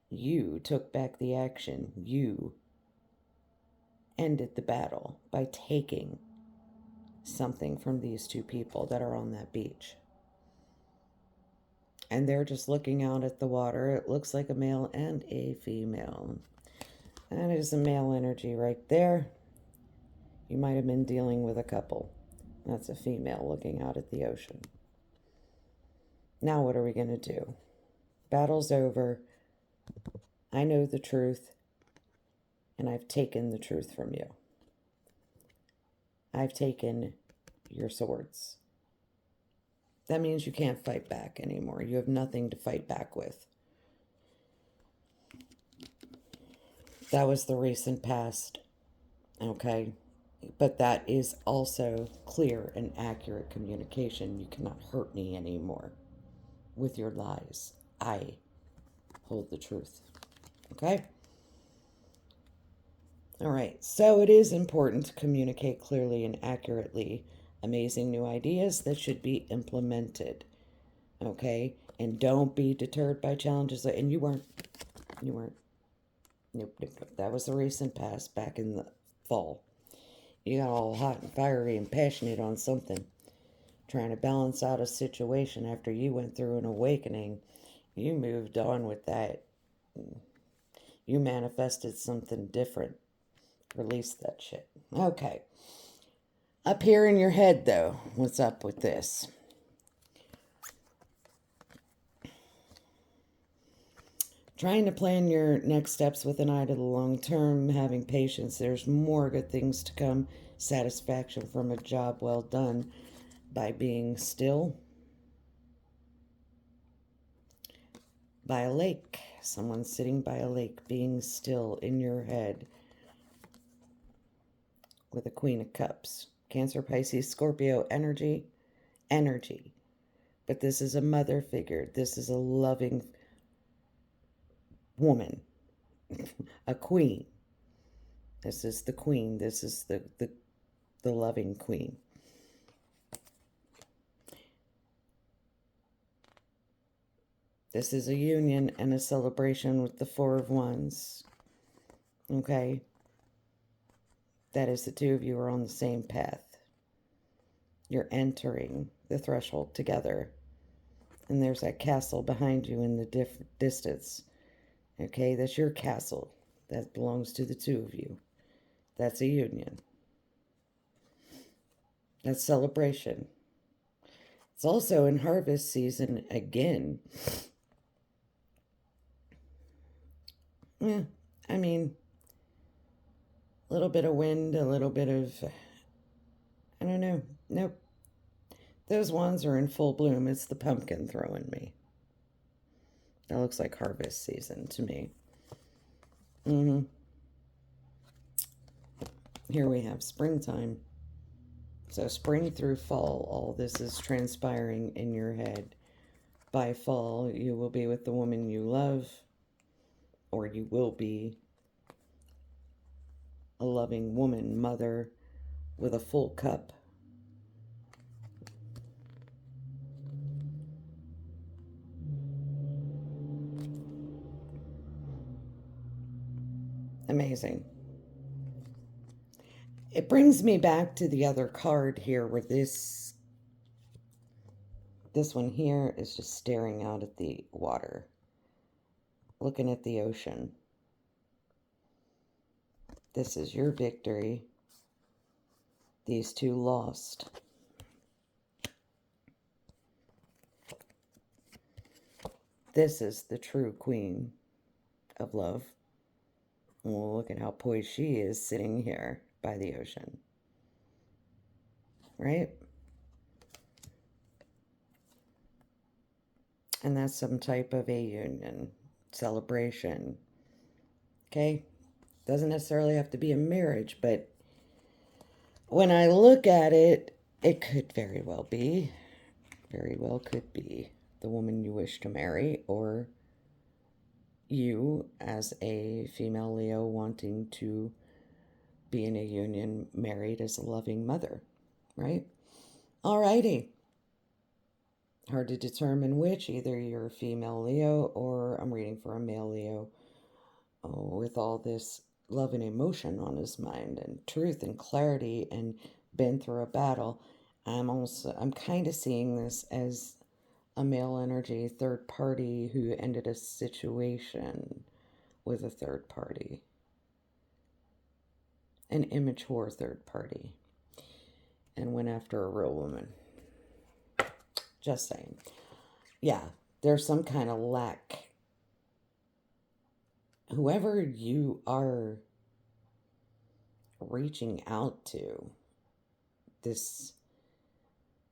You took back the action. You ended the battle by taking something from these two people that are on that beach. And they're just looking out at the water. It looks like a male and a female. That is a male energy right there. You might have been dealing with a couple. That's a female looking out at the ocean. Now what are we going to do? Battle's over. I know the truth, and I've taken the truth from you. I've taken your swords. That means you can't fight back anymore. You have nothing to fight back with. That was the recent past, okay? But that is also clear and accurate communication. You cannot hurt me anymore with your lies. I hold the truth, okay? All right, so it is important to communicate clearly and accurately amazing new ideas that should be implemented, okay? And don't be deterred by challenges. And you weren't. Nope. That was the recent past, back in the fall. You got all hot and fiery and passionate on something, trying to balance out a situation after you went through an awakening. You moved on with that. You manifested something different. Release that shit. Okay. Up here in your head, though, what's up with this? Trying to plan your next steps with an eye to the long term, having patience. There's more good things to come. Satisfaction from a job well done by being still. By a lake. Someone sitting by a lake, being still in your head. With a Queen of Cups. Cancer, Pisces, Scorpio, energy. But this is a mother figure. This is a loving woman. A queen. This is the queen. This is the loving queen. This is a union and a celebration with the Four of Wands. Okay? That is the two of you are on the same path. You're entering the threshold together. And there's that castle behind you in the distance. Okay? That's your castle. That belongs to the two of you. That's a union. That's celebration. It's also in harvest season again. Yeah, I mean, a little bit of wind, a little bit of, I don't know. Nope. Those wands are in full bloom. It's the pumpkin throwing me. That looks like harvest season to me. Here we have springtime. So spring through fall, all this is transpiring in your head. By fall, you will be with the woman you love, or you will be a loving woman, mother, with a full cup. Amazing. It brings me back to the other card here where this one here is just staring out at the water, looking at the ocean. This is your victory. These two lost. This is the true queen of love. Well, look at how poised she is sitting here by the ocean. right? And that's some type of a union celebration. Okay? Doesn't necessarily have to be a marriage, but when I look at it, it could very well be, very well could be the woman you wish to marry, or you as a female Leo wanting to be in a union married as a loving mother, right? Alrighty. Hard to determine which. Either you're a female Leo or I'm reading for a male Leo. Oh, with all this love and emotion on his mind and truth and clarity and been through a battle, I'm kind of seeing this as a male energy third party who ended a situation with a third party, an immature third party, and went after a real woman. Just saying. Yeah, there's some kind of lack. Whoever you are reaching out to, this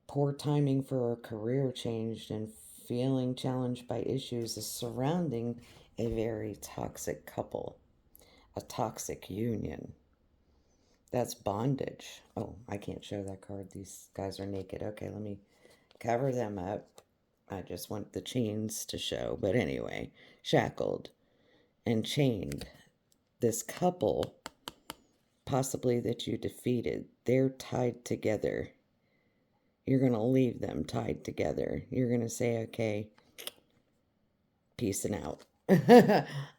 poor timing for a career change and feeling challenged by issues is surrounding a very toxic couple, a toxic union. That's bondage. Oh, I can't show that card. These guys are naked. Okay, let me cover them up. I just want the chains to show. But anyway, shackled and chained. This couple, possibly that you defeated, they're tied together. You're going to leave them tied together. You're going to say, okay, peacing out.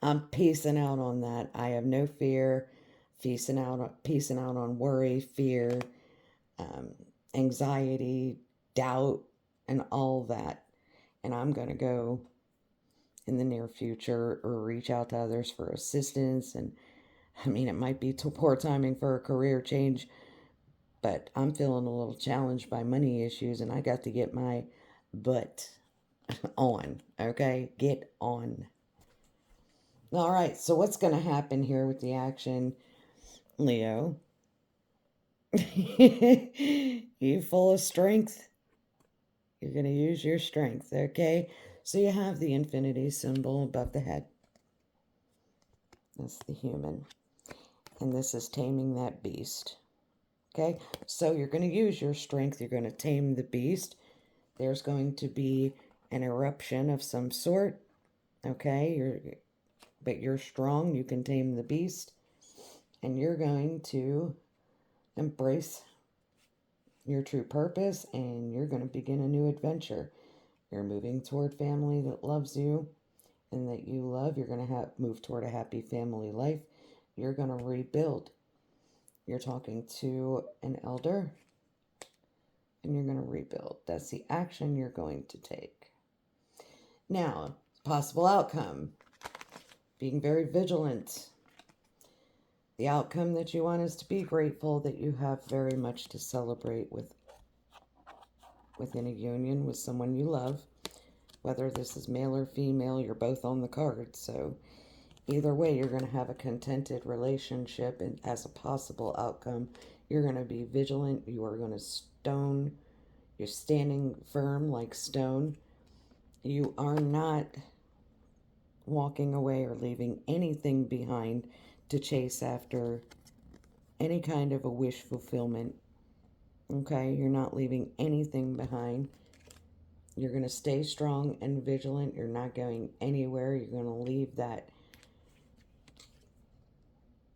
I'm peacing out on that. I have no fear. Peacing out on worry, fear, anxiety, doubt, and all that. And I'm going to go in the near future or reach out to others for assistance. And I mean, it might be poor timing for a career change, but I'm feeling a little challenged by money issues and I got to get my butt on, okay? Get on. All right, so what's going to happen here with the action, Leo? You full of strength? You're going to use your strength, okay? So you have the infinity symbol above the head. That's the human. And this is taming that beast. Okay? So you're going to use your strength. You're going to tame the beast. There's going to be an eruption of some sort. Okay? But you're strong. You can tame the beast. And you're going to embrace your true purpose. And you're going to begin a new adventure. You're moving toward family that loves you and that you love. You're going to move toward a happy family life. You're going to rebuild. You're talking to an elder and you're going to rebuild. That's the action you're going to take. Now, possible outcome. Being very vigilant. The outcome that you want is to be grateful that you have very much to celebrate within a union with someone you love. Whether this is male or female, you're both on the card. So either way, you're going to have a contented relationship, and as a possible outcome, you're going to be vigilant. You are going to stone. You're standing firm like stone. You are not walking away or leaving anything behind to chase after any kind of a wish fulfillment. Okay? You're not leaving anything behind. You're going to stay strong and vigilant. You're not going anywhere. You're going to leave that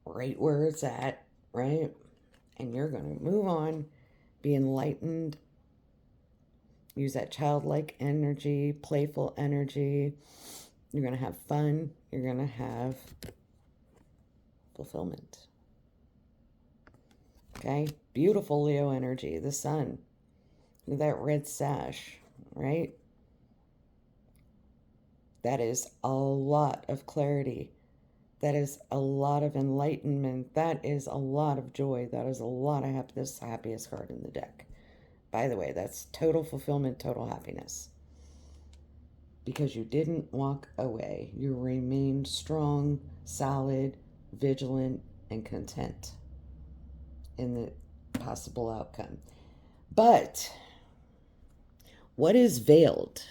right where it's at, right? And you're going to move on, be enlightened, use that childlike energy, playful energy. You're going to have fun. You're going to have fulfillment. Okay? Beautiful Leo energy, the sun. Look at that red sash, right? That is a lot of clarity. That is a lot of enlightenment. That is a lot of joy. That is a lot of happiness. Happiest card in the deck. By the way, that's total fulfillment, total happiness. Because you didn't walk away. You remained strong, solid, vigilant, and content in the possible outcome. But what is veiled?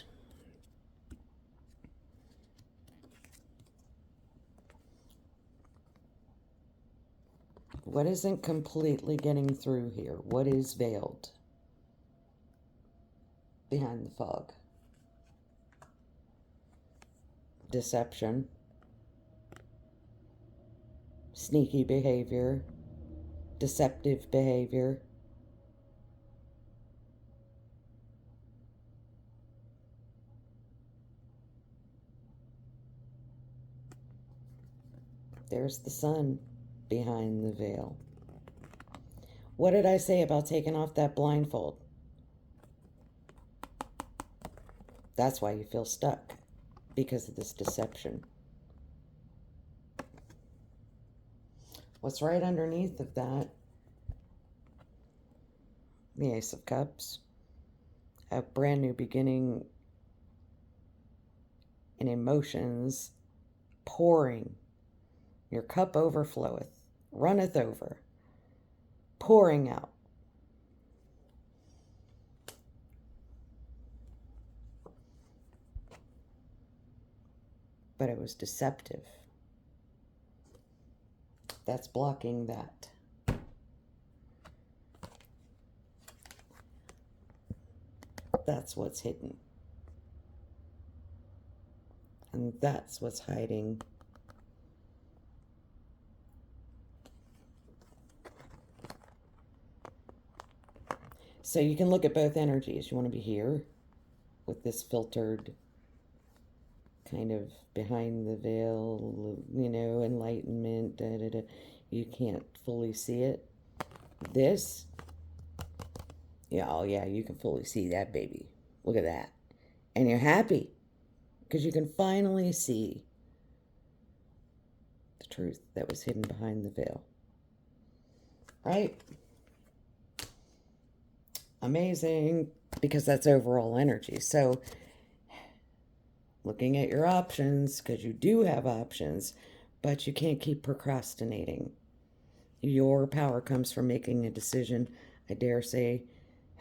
What isn't completely getting through here? What is veiled behind the fog? Deception, sneaky behavior, deceptive behavior. There's the sun behind the veil. What did I say about taking off that blindfold? That's why you feel stuck, because of this deception. What's right underneath of that? The Ace of Cups. A brand new beginning in emotions pouring. Your cup overfloweth, runneth over, pouring out. But it was deceptive. That's blocking that. That's what's hidden. And that's what's hiding. So you can look at both energies. You want to be here with this filtered kind of behind the veil, you know, enlightenment, da, da, da. You can't fully see it. This, yeah, oh yeah, you can fully see that, baby. Look at that. And you're happy because you can finally see the truth that was hidden behind the veil. Right? Amazing, because that's overall energy. So looking at your options, because you do have options, but you can't keep procrastinating. Your power comes from making a decision. I dare say,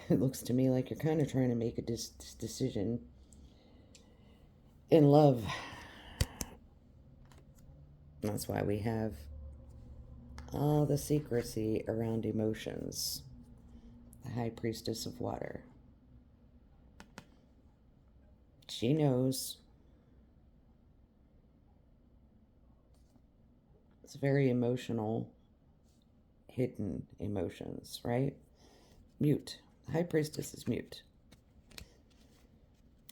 it looks to me like you're kind of trying to make a decision in love. That's why we have all the secrecy around emotions. The High Priestess of Water. She knows. It's very emotional, hidden emotions, right? Mute. The High Priestess is mute.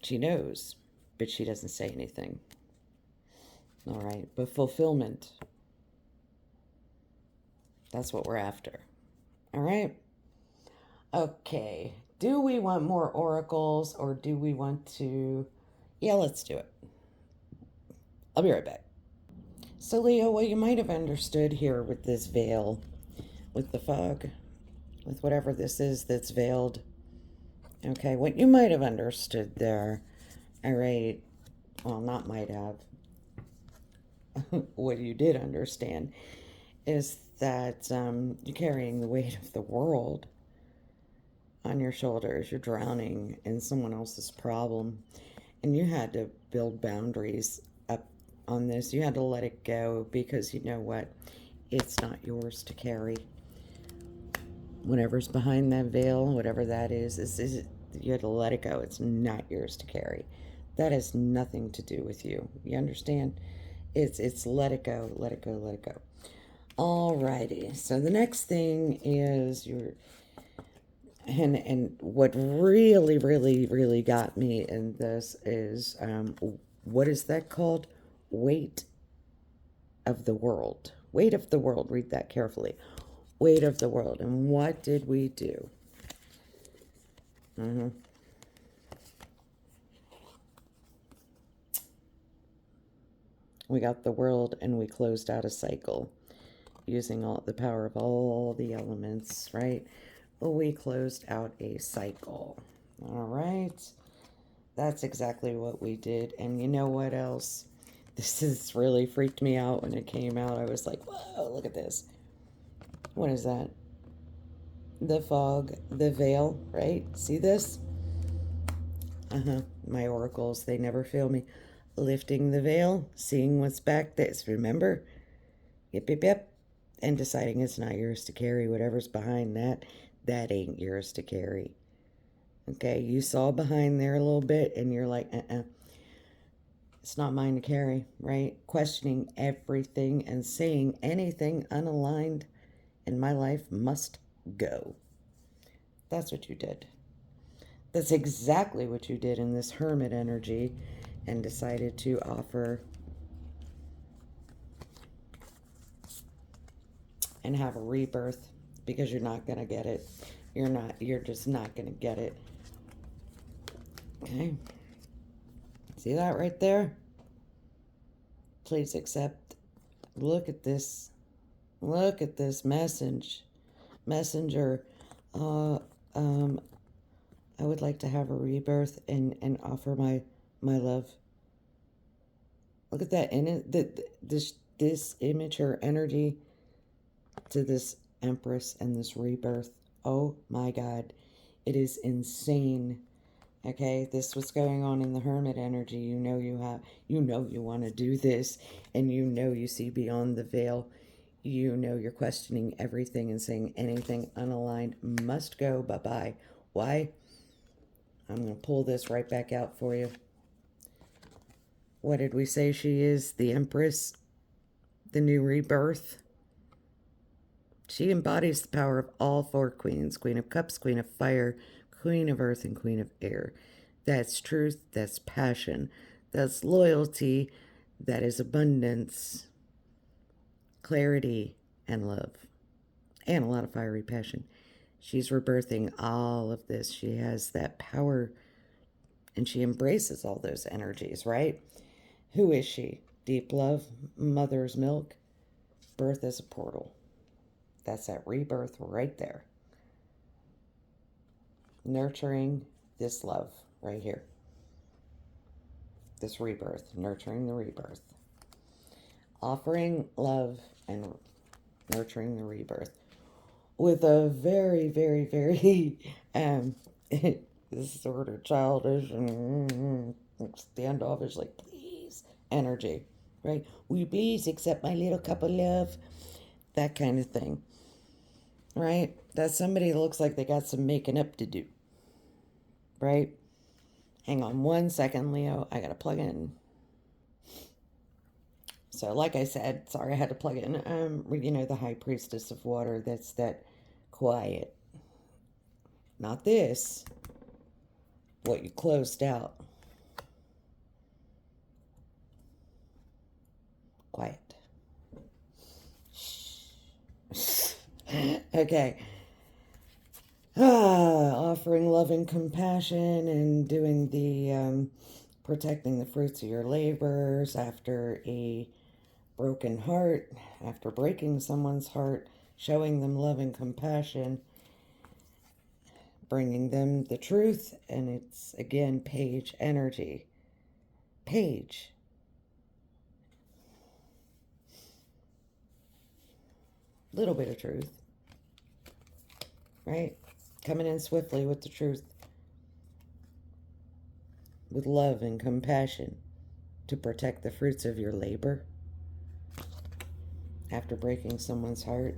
She knows, but she doesn't say anything. All right, but fulfillment. That's what we're after. All right? Okay. Do we want more oracles, or do we want to... Yeah, let's do it. I'll be right back. So, Leo, what you might have understood here with this veil, with the fog, with whatever this is that's veiled, okay, what you might have understood there, all right, well, not might have, what you did understand is that you're carrying the weight of the world on your shoulders. You're drowning in someone else's problem, and you had to build boundaries up on this. You had to let it go, because you know what? It's not yours to carry. Whatever's behind that veil, whatever that is you had to let it go. It's not yours to carry. That has nothing to do with you. You understand? It's let it go, let it go, let it go. Alrighty. So the next thing is and what really, really, really got me in this is what is that called? Weight of the world. Weight of the world. Read that carefully. Weight of the world. And what did we do? We got the world, and we closed out a cycle using all the power of all the elements, right? Well, we closed out a cycle. All right. That's exactly what we did. And you know what else? This has really freaked me out when it came out. I was like, whoa, look at this. What is that? the fog, the veil, right? See this? My oracles, they never fail me. Lifting the veil, seeing what's back there. Remember? Yep, yep, yep. And deciding it's not yours to carry. Whatever's behind that, that ain't yours to carry. Okay, you saw behind there a little bit and you're like, it's not mine to carry, right? Questioning everything and saying anything unaligned in my life must go. That's what you did. That's exactly what you did in this hermit energy and decided to offer and have a rebirth because you're not going to get it. You're just not going to get it. Okay. See that right there? Please accept. Look at this. Look at this messenger. Uh, I would like to have a rebirth and offer my love. Look at that, this image or energy to this Empress and this rebirth. Oh my God, it is insane. Okay, this what's going on in the hermit energy. You know you want to do this, and you know you see beyond the veil. You know you're questioning everything and saying anything unaligned must go bye-bye. Why? I'm going to pull this right back out for you. What did we say she is? The Empress? The new rebirth? She embodies the power of all four queens. Queen of Cups, Queen of Fire, Queen of Earth, and Queen of Air. That's truth, that's passion, that's loyalty, that is abundance, clarity, and love. And a lot of fiery passion. She's rebirthing all of this. She has that power, and she embraces all those energies, right? Who is she? Deep love, mother's milk, birth is a portal. That's that rebirth right there. Nurturing this love right here. This rebirth, nurturing the rebirth. Offering love and nurturing the rebirth. With a very, very, very sort of childish and standoffish, like, please, energy, right? Will you please accept my little cup of love? That kind of thing, right? That's somebody that looks like they got some making up to do, right? Hang on 1 second, Leo. I gotta plug in. So, like I said, sorry I had to plug in. The High Priestess of Water. That's that quiet. Not this. What you closed out. Quiet. Okay. Offering love and compassion and doing the protecting the fruits of your labors after a broken heart, after breaking someone's heart, showing them love and compassion, bringing them the truth, and it's again page energy. Page. Little bit of truth. Right? Coming in swiftly with the truth. With love and compassion to protect the fruits of your labor after breaking someone's heart.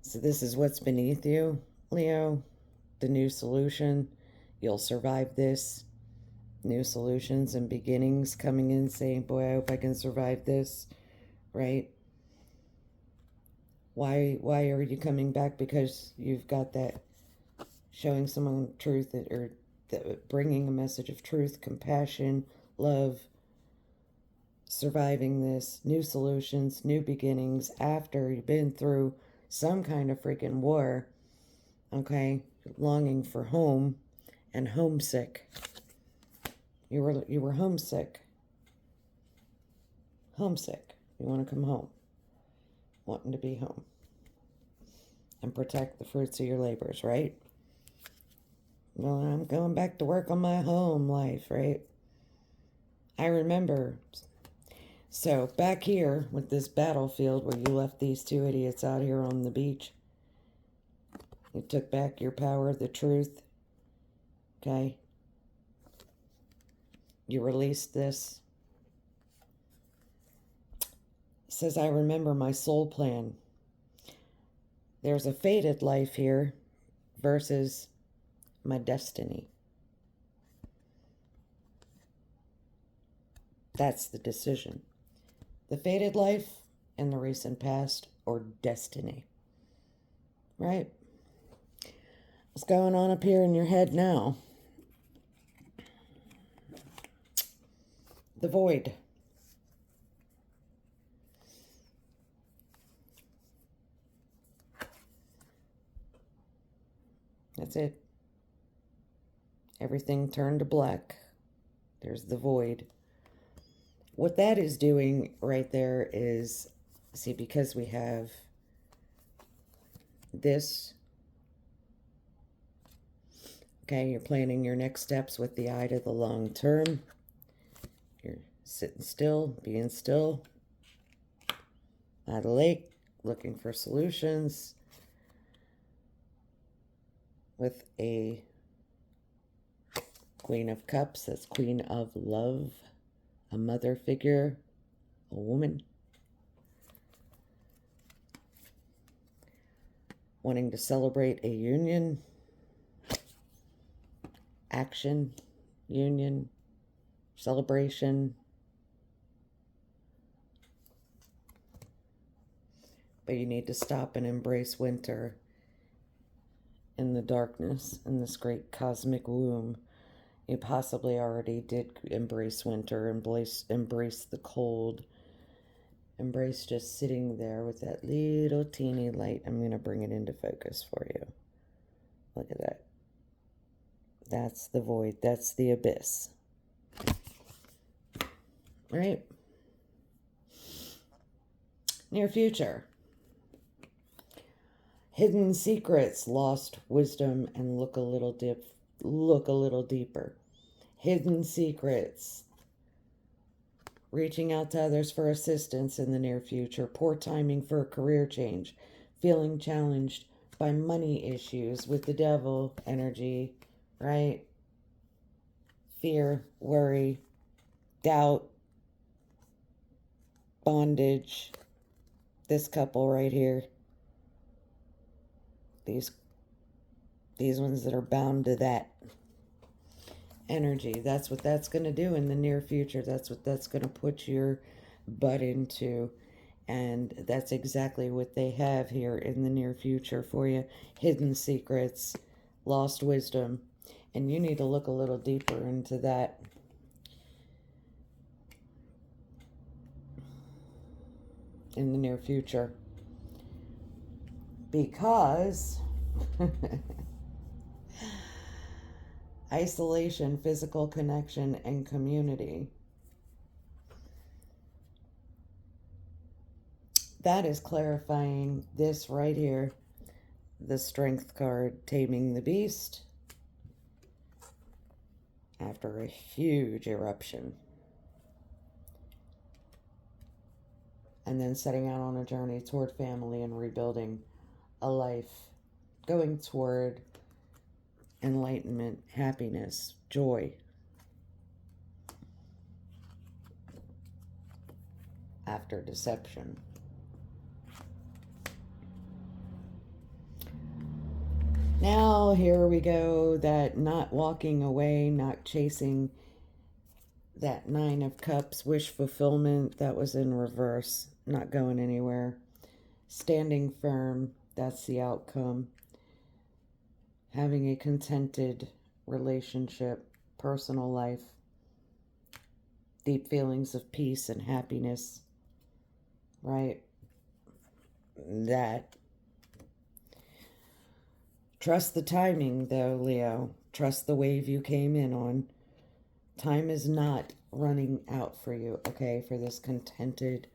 So this is what's beneath you, Leo. The new solution. You'll survive this. New solutions and beginnings coming in saying, boy, I hope I can survive this. Right? Why are you coming back? Because you've got that showing someone truth or bringing a message of truth, compassion, love, surviving this, new solutions, new beginnings after you've been through some kind of freaking war, okay? Longing for home and homesick. You were homesick. Homesick. You want to come home. Wanting to be home. And protect the fruits of your labors, right? Well, I'm going back to work on my home life, right? I remember So back here with this battlefield where you left these two idiots out here on the beach, you took back your power, the truth, okay? You released this. It says, I remember my soul plan. There's a fated life here versus my destiny. That's the decision. The fated life in the recent past or destiny. Right? What's going on up here in your head now? The void. That's it. Everything turned to black. There's the void. What that is doing right there is, see, because we have this, okay, you're planning your next steps with the eye to the long term. You're sitting still, being still, at a lake, looking for solutions with a Queen of Cups. That's Queen of Love, a mother figure, a woman. Wanting to celebrate a union, action, union, celebration. But you need to stop and embrace winter in the darkness, in this great cosmic womb. You possibly already did embrace winter, embrace the cold, embrace just sitting there with that little teeny light. I'm going to bring it into focus for you. Look at that. That's the void. That's the abyss. Right? Near future. Hidden secrets, lost wisdom, and look a little deeper. Hidden secrets. Reaching out to others for assistance in the near future. Poor timing for a career change. Feeling challenged by money issues with the devil energy, right? Fear, worry, doubt, bondage. This couple right here. These ones that are bound to that energy. That's what that's going to do in the near future. That's what that's going to put your butt into. And that's exactly what they have here in the near future for you. Hidden secrets, lost wisdom. And you need to look a little deeper into that. In the near future. Because isolation, physical connection, and community. That is clarifying this right here. The Strength card, Taming the Beast. After a huge eruption. And then setting out on a journey toward family and rebuilding a life. Going toward enlightenment, happiness, joy. After deception. Now, here we go, that not walking away, not chasing that Nine of Cups, wish fulfillment, that was in reverse, not going anywhere. Standing firm, that's the outcome. Having a contented relationship, personal life, deep feelings of peace and happiness, right? That. Trust the timing, though, Leo. Trust the wave you came in on. Time is not running out for you, okay, for this contented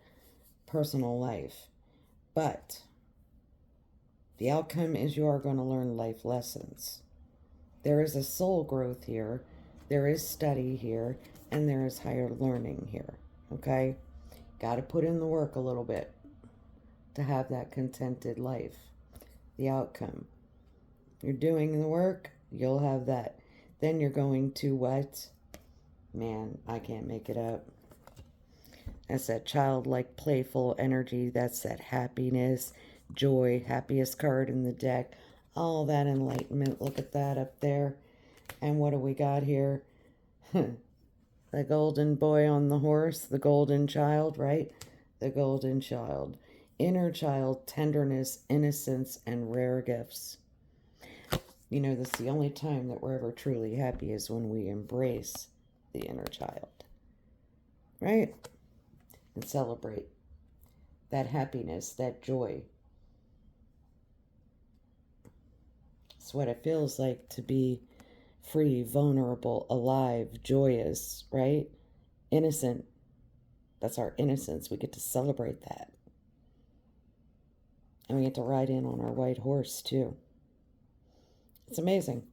personal life. But the outcome is you are going to learn life lessons. There is a soul growth here. There is study here. And there is higher learning here, okay? Got to put in the work a little bit to have that contented life. The outcome. You're doing the work, you'll have that. Then you're going to what? Man, I can't make it up. That's that childlike, playful energy. That's that happiness, joy, happiest card in the deck. All that enlightenment. Look at that up there. And what do we got here? The golden boy on the horse, the golden child, right? The golden child. Inner child, tenderness, innocence, and rare gifts. You know, that's the only time that we're ever truly happy is when we embrace the inner child, right? And celebrate that happiness, that joy. It's what it feels like to be free, vulnerable, alive, joyous, right? Innocent. That's our innocence. We get to celebrate that. And we get to ride in on our white horse, too. It's amazing.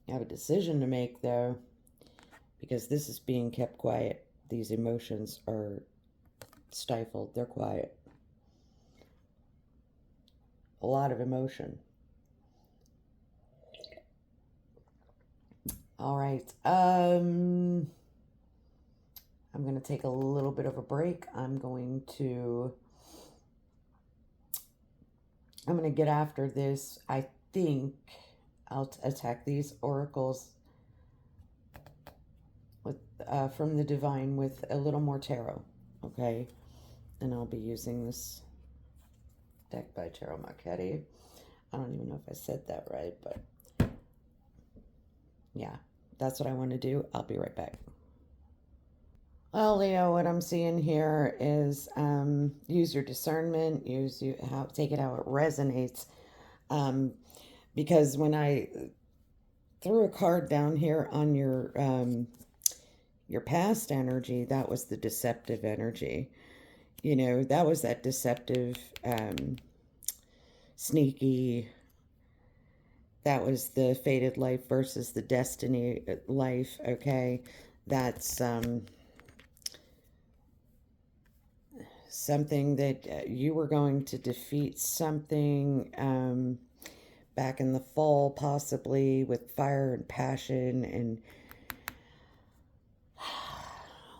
You have a decision to make, though, because this is being kept quiet. These emotions are stifled. They're quiet. A lot of emotion. All right. I'm going to take a little bit of a break. I'm going to get after this. I think I'll attack these oracles with from the divine with a little more tarot, okay? And I'll be using this deck by Tarot Marchetti. I don't even know if I said that right, but yeah, that's what I want to do. I'll be right back. Well, Leo, what I'm seeing here is use your discernment, take it how it resonates. Because when I threw a card down here on your past energy, that was the deceptive energy. You know, that was that deceptive, sneaky. That was the fated life versus the destiny life. Okay, that's something that you were going to defeat something back in the fall, possibly with fire and passion and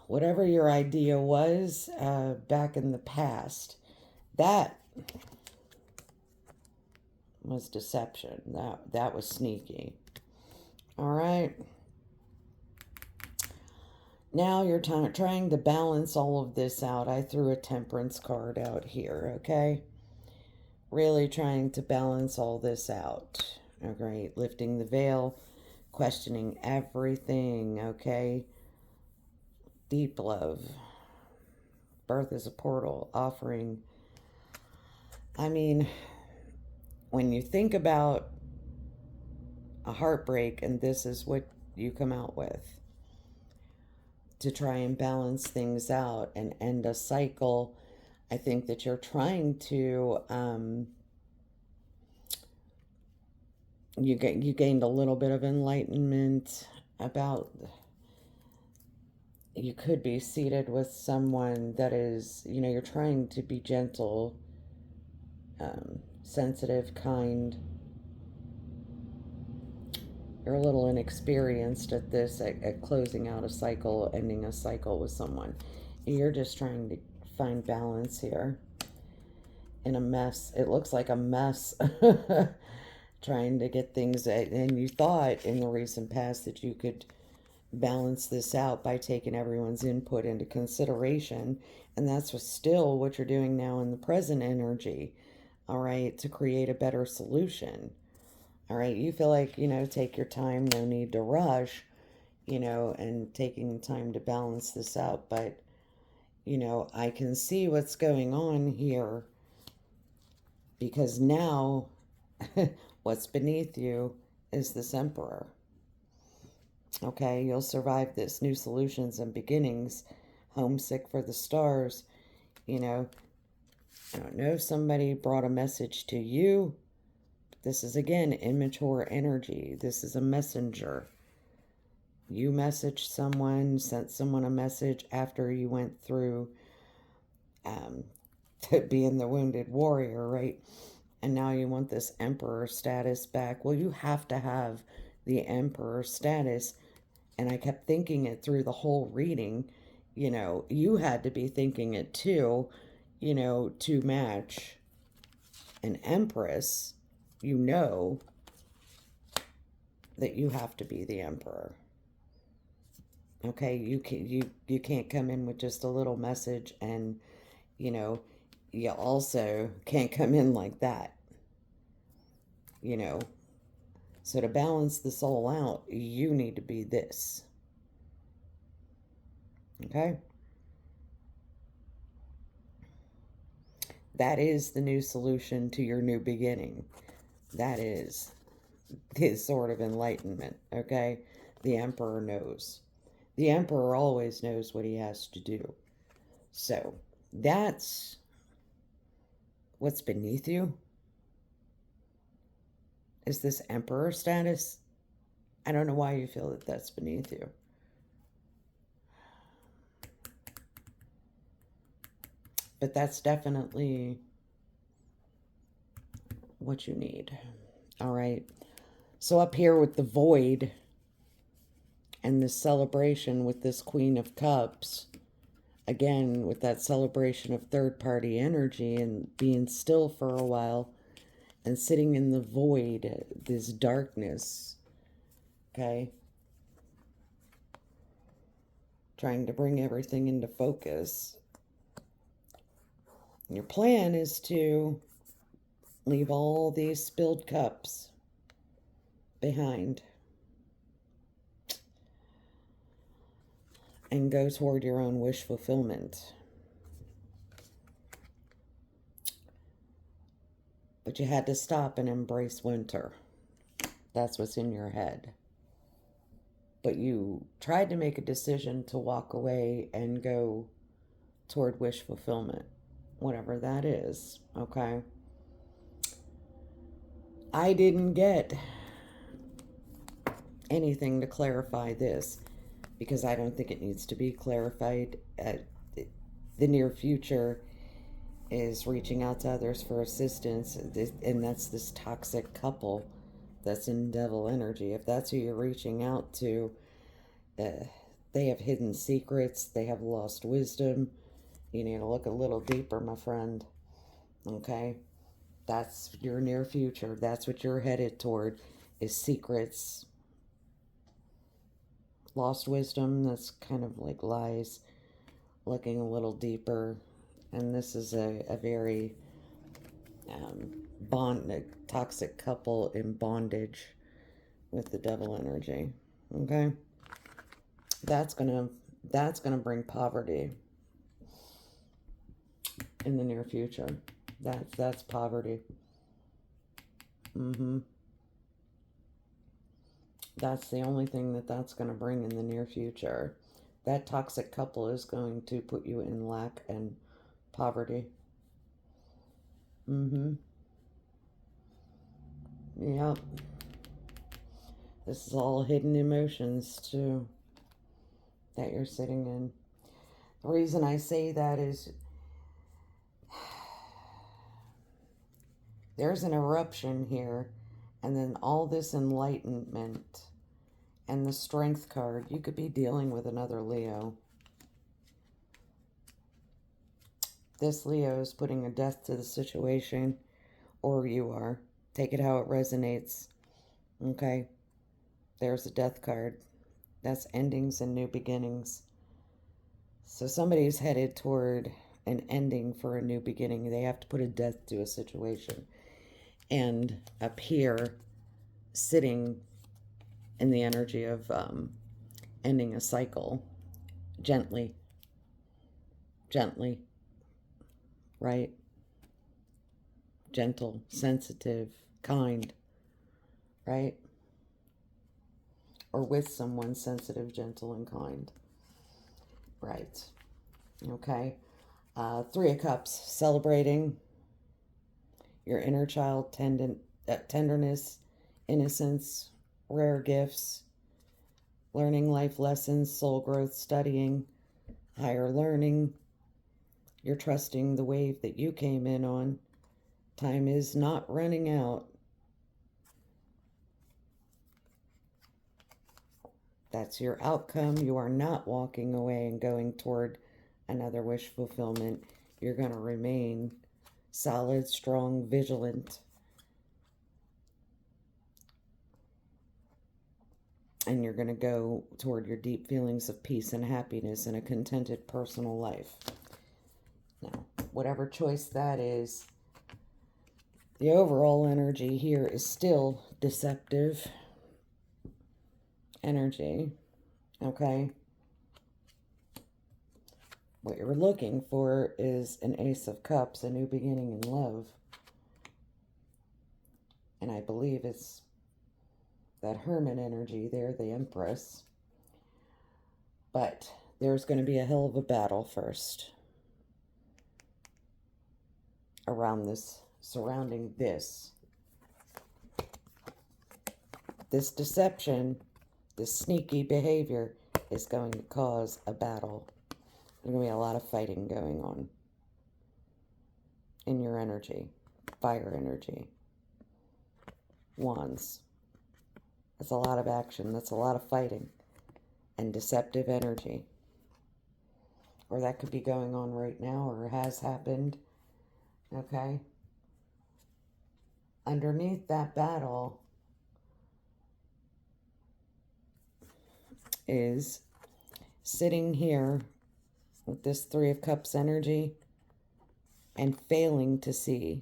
whatever your idea was back in the past. That was deception. That was sneaky. All right. Now you're trying to balance all of this out. I threw a temperance card out here, okay? Really trying to balance all this out. Okay, lifting the veil, questioning everything, okay? Deep love. Birth is a portal, offering. I mean, when you think about a heartbreak and this is what you come out with, to try and balance things out and end a cycle, I think that you're trying to, you gained a little bit of enlightenment about, you could be seated with someone that is, you know, you're trying to be gentle, sensitive, kind. You're a little inexperienced at this, at closing out a cycle, ending a cycle with someone. You're just trying to find balance here in a mess. It looks like a mess. Trying to get things, and you thought in the recent past that you could balance this out by taking everyone's input into consideration, and that's still what you're doing now in the present energy, all right, to create a better solution. All right, you feel like, you know, take your time, no need to rush, you know, and taking time to balance this out. But, you know, I can see what's going on here, because now what's beneath you is this Emperor. Okay, you'll survive this. New solutions and beginnings. Homesick for the stars. You know, I don't know if somebody brought a message to you. This is, again, immature energy. This is a messenger. You messaged someone, sent someone a message after you went through um, to being the wounded warrior, right? And now you want this emperor status back. Well, you have to have the emperor status. And I kept thinking it through the whole reading. You know, you had to be thinking it too, you know, to match an empress. You know that you have to be the emperor. Okay, you can't come in with just a little message, and you know, you also can't come in like that. You know, so to balance the soul out, you need to be this. Okay? That is the new solution to your new beginning. That is his sort of enlightenment. Okay? The emperor knows. The emperor always knows what he has to do. So that's what's beneath you, is this emperor status. I don't know why you feel that that's beneath you. But that's definitely what you need. All right. So up here with the void and this celebration with this Queen of Cups, again, with that celebration of third party energy and being still for a while and sitting in the void, this darkness, okay? Trying to bring everything into focus. Your plan is to leave all these spilled cups behind and go toward your own wish fulfillment. But you had to stop and embrace winter. That's what's in your head. But you tried to make a decision to walk away and go toward wish fulfillment, whatever that is, okay? I didn't get anything to clarify this because I don't think it needs to be clarified. The near future is reaching out to others for assistance, and that's this toxic couple that's in devil energy. If that's who you're reaching out to, they have hidden secrets, they have lost wisdom. You need to look a little deeper, my friend. Okay? That's your near future. That's what you're headed toward, is secrets. Lost wisdom, that's kind of like lies. Looking a little deeper. And this is a very a toxic couple in bondage with the devil energy. Okay? That's gonna bring poverty in the near future. That's poverty. That's the only thing that's going to bring in the near future. That toxic couple is going to put you in lack and poverty. Yep. This is all hidden emotions too that you're sitting in. The reason I say that is there's an eruption here, and then all this enlightenment and the strength card. You could be dealing with another Leo. This Leo is putting a death to the situation, or you are. Take it how it resonates. Okay? There's a death card. That's endings and new beginnings. So somebody's headed toward an ending for a new beginning. They have to put a death to a situation. And up here, sitting in the energy of ending a cycle, gently, right? Gentle, sensitive, kind, right? Or with someone sensitive, gentle, and kind, right? Okay. Three of Cups, celebrating your inner child, tenderness, innocence, rare gifts, learning life lessons, soul growth, studying, higher learning. You're trusting the wave that you came in on. Time is not running out. That's your outcome. You are not walking away and going toward another wish fulfillment. You're going to remain solid, strong, vigilant. And you're going to go toward your deep feelings of peace and happiness and a contented personal life. Now, whatever choice that is, the overall energy here is still deceptive energy, okay? What you're looking for is an Ace of Cups, a new beginning in love. And I believe it's that Hermit energy there, the Empress. But there's going to be a hell of a battle first around this, surrounding this. This deception, this sneaky behavior is going to cause a battle. There's going to be a lot of fighting going on in your energy, fire energy. Wands. That's a lot of action. That's a lot of fighting and deceptive energy. Or that could be going on right now or has happened. Okay? Underneath that battle is sitting here with this Three of Cups energy and failing to see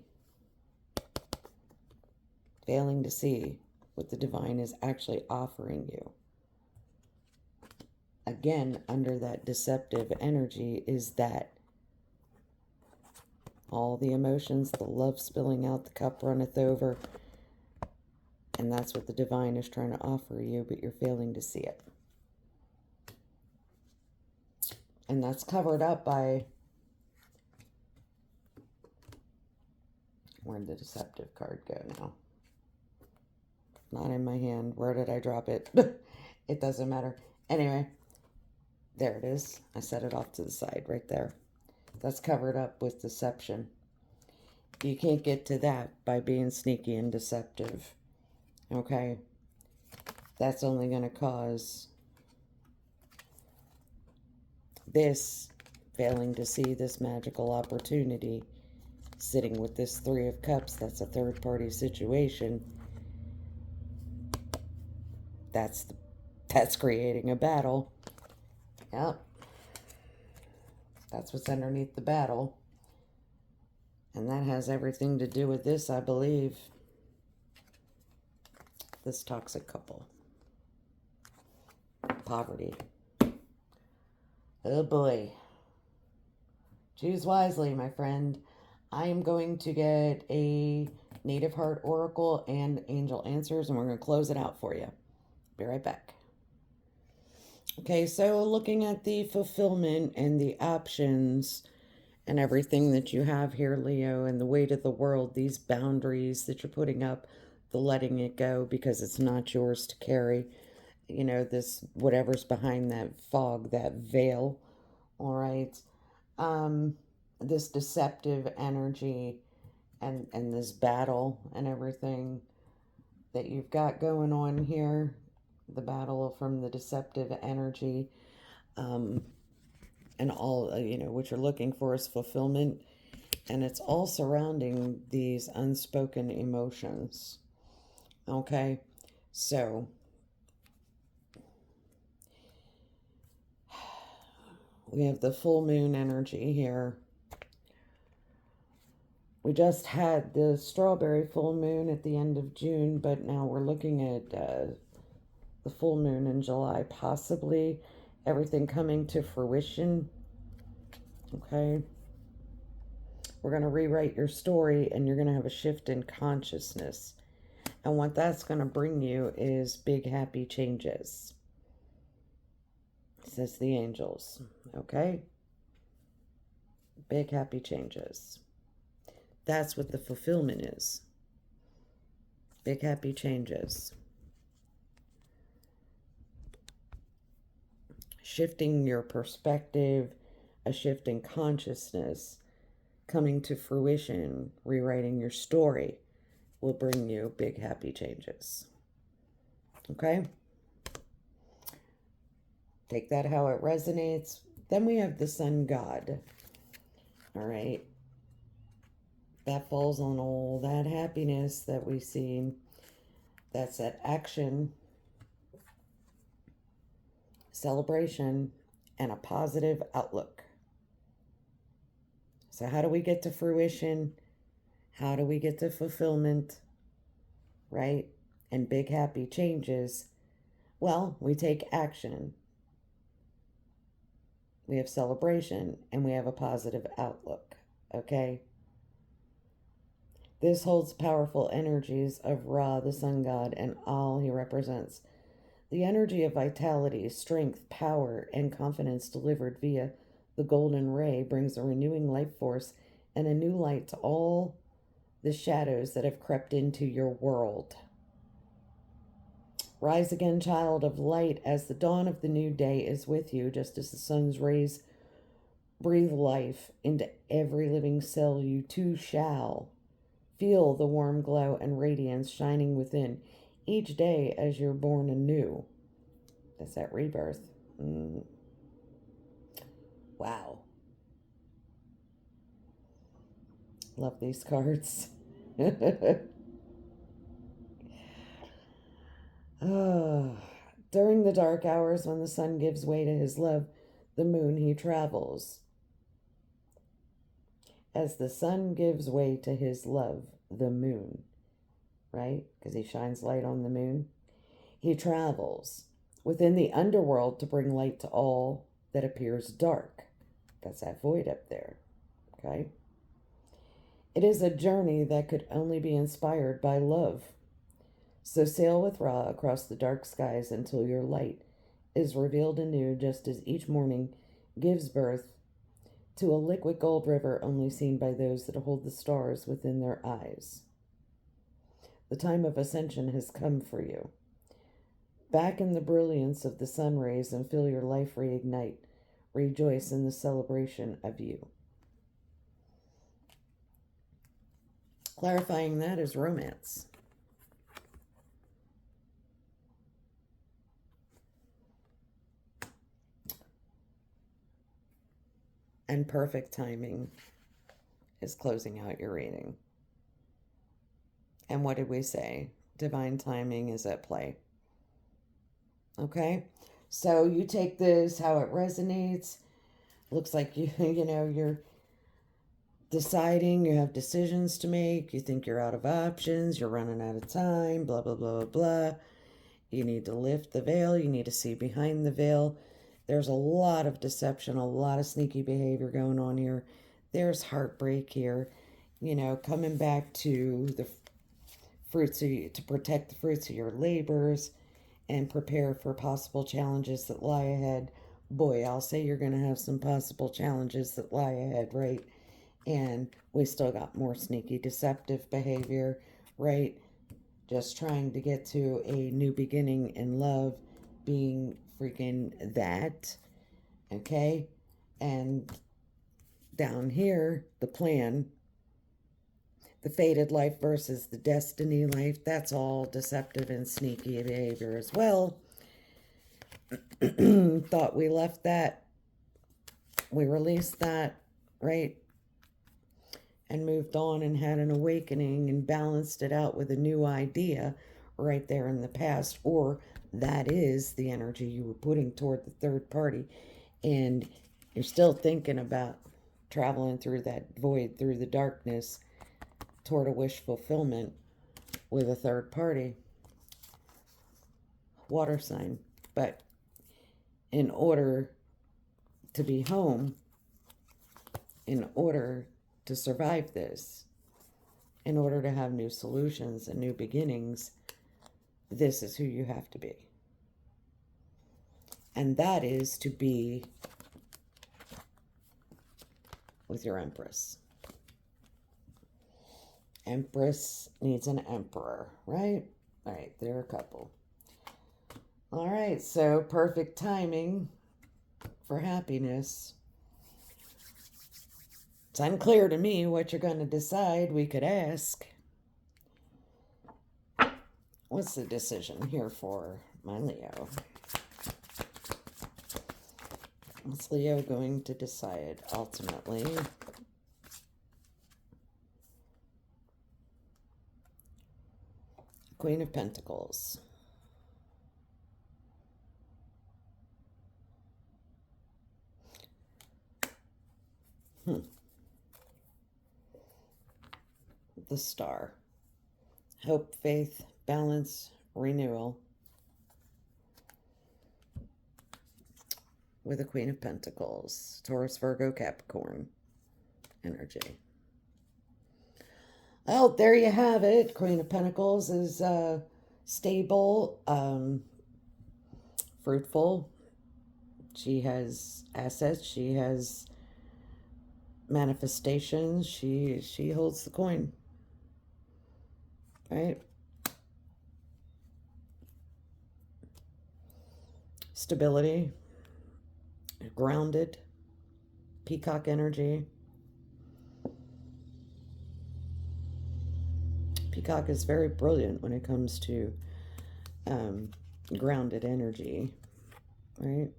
what the divine is actually offering you. Again, under that deceptive energy is that all the emotions, the love spilling out, the cup runneth over, and that's what the divine is trying to offer you, but you're failing to see it. And that's covered up by, where'd the deceptive card go now? Not in my hand. Where did I drop it? It doesn't matter. Anyway, there it is. I set it off to the side right there. That's covered up with deception. You can't get to that by being sneaky and deceptive. Okay? That's only going to cause this failing to see this magical opportunity. Sitting with this Three of Cups, that's a third-party situation. That's creating a battle. Yep. That's what's underneath the battle. And that has everything to do with this, I believe. This toxic couple. Poverty. Oh boy. Choose wisely, my friend. I am going to get a Native Heart Oracle and Angel Answers, and we're going to close it out for you. Be right back. Okay, so looking at the fulfillment and the options and everything that you have here, Leo, and the weight of the world, these boundaries that you're putting up, the letting it go because it's not yours to carry. You know, this, whatever's behind that fog, that veil, all right? This deceptive energy and this battle and everything that you've got going on here. The battle from the deceptive energy, and all, what you're looking for is fulfillment, and it's all surrounding these unspoken emotions. Okay, so we have the full moon energy here. We just had the strawberry full moon at the end of June, but now we're looking at the full moon in July, possibly everything coming to fruition. Okay. We're going to rewrite your story, and you're going to have a shift in consciousness. And what that's going to bring you is big, happy changes, says the angels. Okay. Big, happy changes. That's what the fulfillment is. Big, happy changes. shifting your perspective, a shift in consciousness, coming to fruition, rewriting your story will bring you big happy changes. Okay? Take that how it resonates. Then we have the sun god. All right. That falls on all that happiness that we see. That's that action, celebration, and a positive outlook. So how do we get to fruition? How do we get to fulfillment? Right? And big happy changes. Well, we take action. We have celebration and we have a positive outlook. Okay? This holds powerful energies of Ra, the sun god, and all he represents. The energy of vitality, strength, power, and confidence delivered via the golden ray brings a renewing life force and a new light to all the shadows that have crept into your world. Rise again, child of light, as the dawn of the new day is with you, just as the sun's rays breathe life into every living cell. You too shall feel the warm glow and radiance shining within each day as you're born anew. That's that rebirth. Wow. Love these cards. During the dark hours when the sun gives way to his love, the moon, he travels. As the sun gives way to his love, the moon, right? Because he shines light on the moon. He travels within the underworld to bring light to all that appears dark. That's that void up there, okay? It is a journey that could only be inspired by love. So sail with Ra across the dark skies until your light is revealed anew, just as each morning gives birth to a liquid gold river only seen by those that hold the stars within their eyes. The time of ascension has come for you. Back in the brilliance of the sun rays and feel your life reignite. Rejoice in the celebration of you. Clarifying that is romance. And perfect timing is closing out your reading. And what did we say? Divine timing is at play. Okay? So you take this, how it resonates. Looks like you're deciding, you have decisions to make, you think you're out of options, you're running out of time, blah, blah, blah, blah, blah. You need to lift the veil, you need to see behind the veil. There's a lot of deception, a lot of sneaky behavior going on here. There's heartbreak here, coming back to the fruits to protect the fruits of your labors and prepare for possible challenges that lie ahead. Boy, I'll say you're going to have some possible challenges that lie ahead, right? And we still got more sneaky, deceptive behavior, right? Just trying to get to a new beginning in love, being freaking that, okay? And down here, the plan, the fated life versus the destiny life, that's all deceptive and sneaky behavior as well. Thought we left that, we released that, right? And moved on and had an awakening and balanced it out with a new idea right there in the past. Or that is the energy you were putting toward the third party. And you're still thinking about traveling through that void, through the darkness, toward a wish fulfillment with a third party. Water sign. But in order to be home, in order to survive this, in order to have new solutions and new beginnings, this is who you have to be. And that is to be with your Empress. Empress needs an emperor, right? All right, they're a couple. All right, so perfect timing. for happiness. It's unclear to me what you're going to decide. We could ask. What's the decision here for my Leo? What's Leo going to decide ultimately? Queen of Pentacles. The Star. Hope, faith, balance, renewal. With the Queen of Pentacles. Taurus, Virgo, Capricorn energy. Well, there you have it. Queen of Pentacles is stable, fruitful. She has assets. She has manifestations. She holds the coin. Right? Stability. Grounded. Peacock energy. Peacock is very brilliant when it comes to grounded energy, right?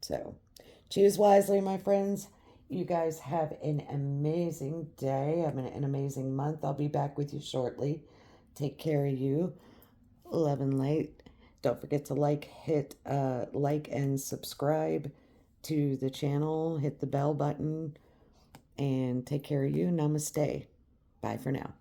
So, choose wisely, my friends. You guys have an amazing day. Have an amazing month. I'll be back with you shortly. Take care of you. Love and light. Don't forget to hit like and subscribe to the channel. Hit the bell button. And take care of you. Namaste. Bye for now.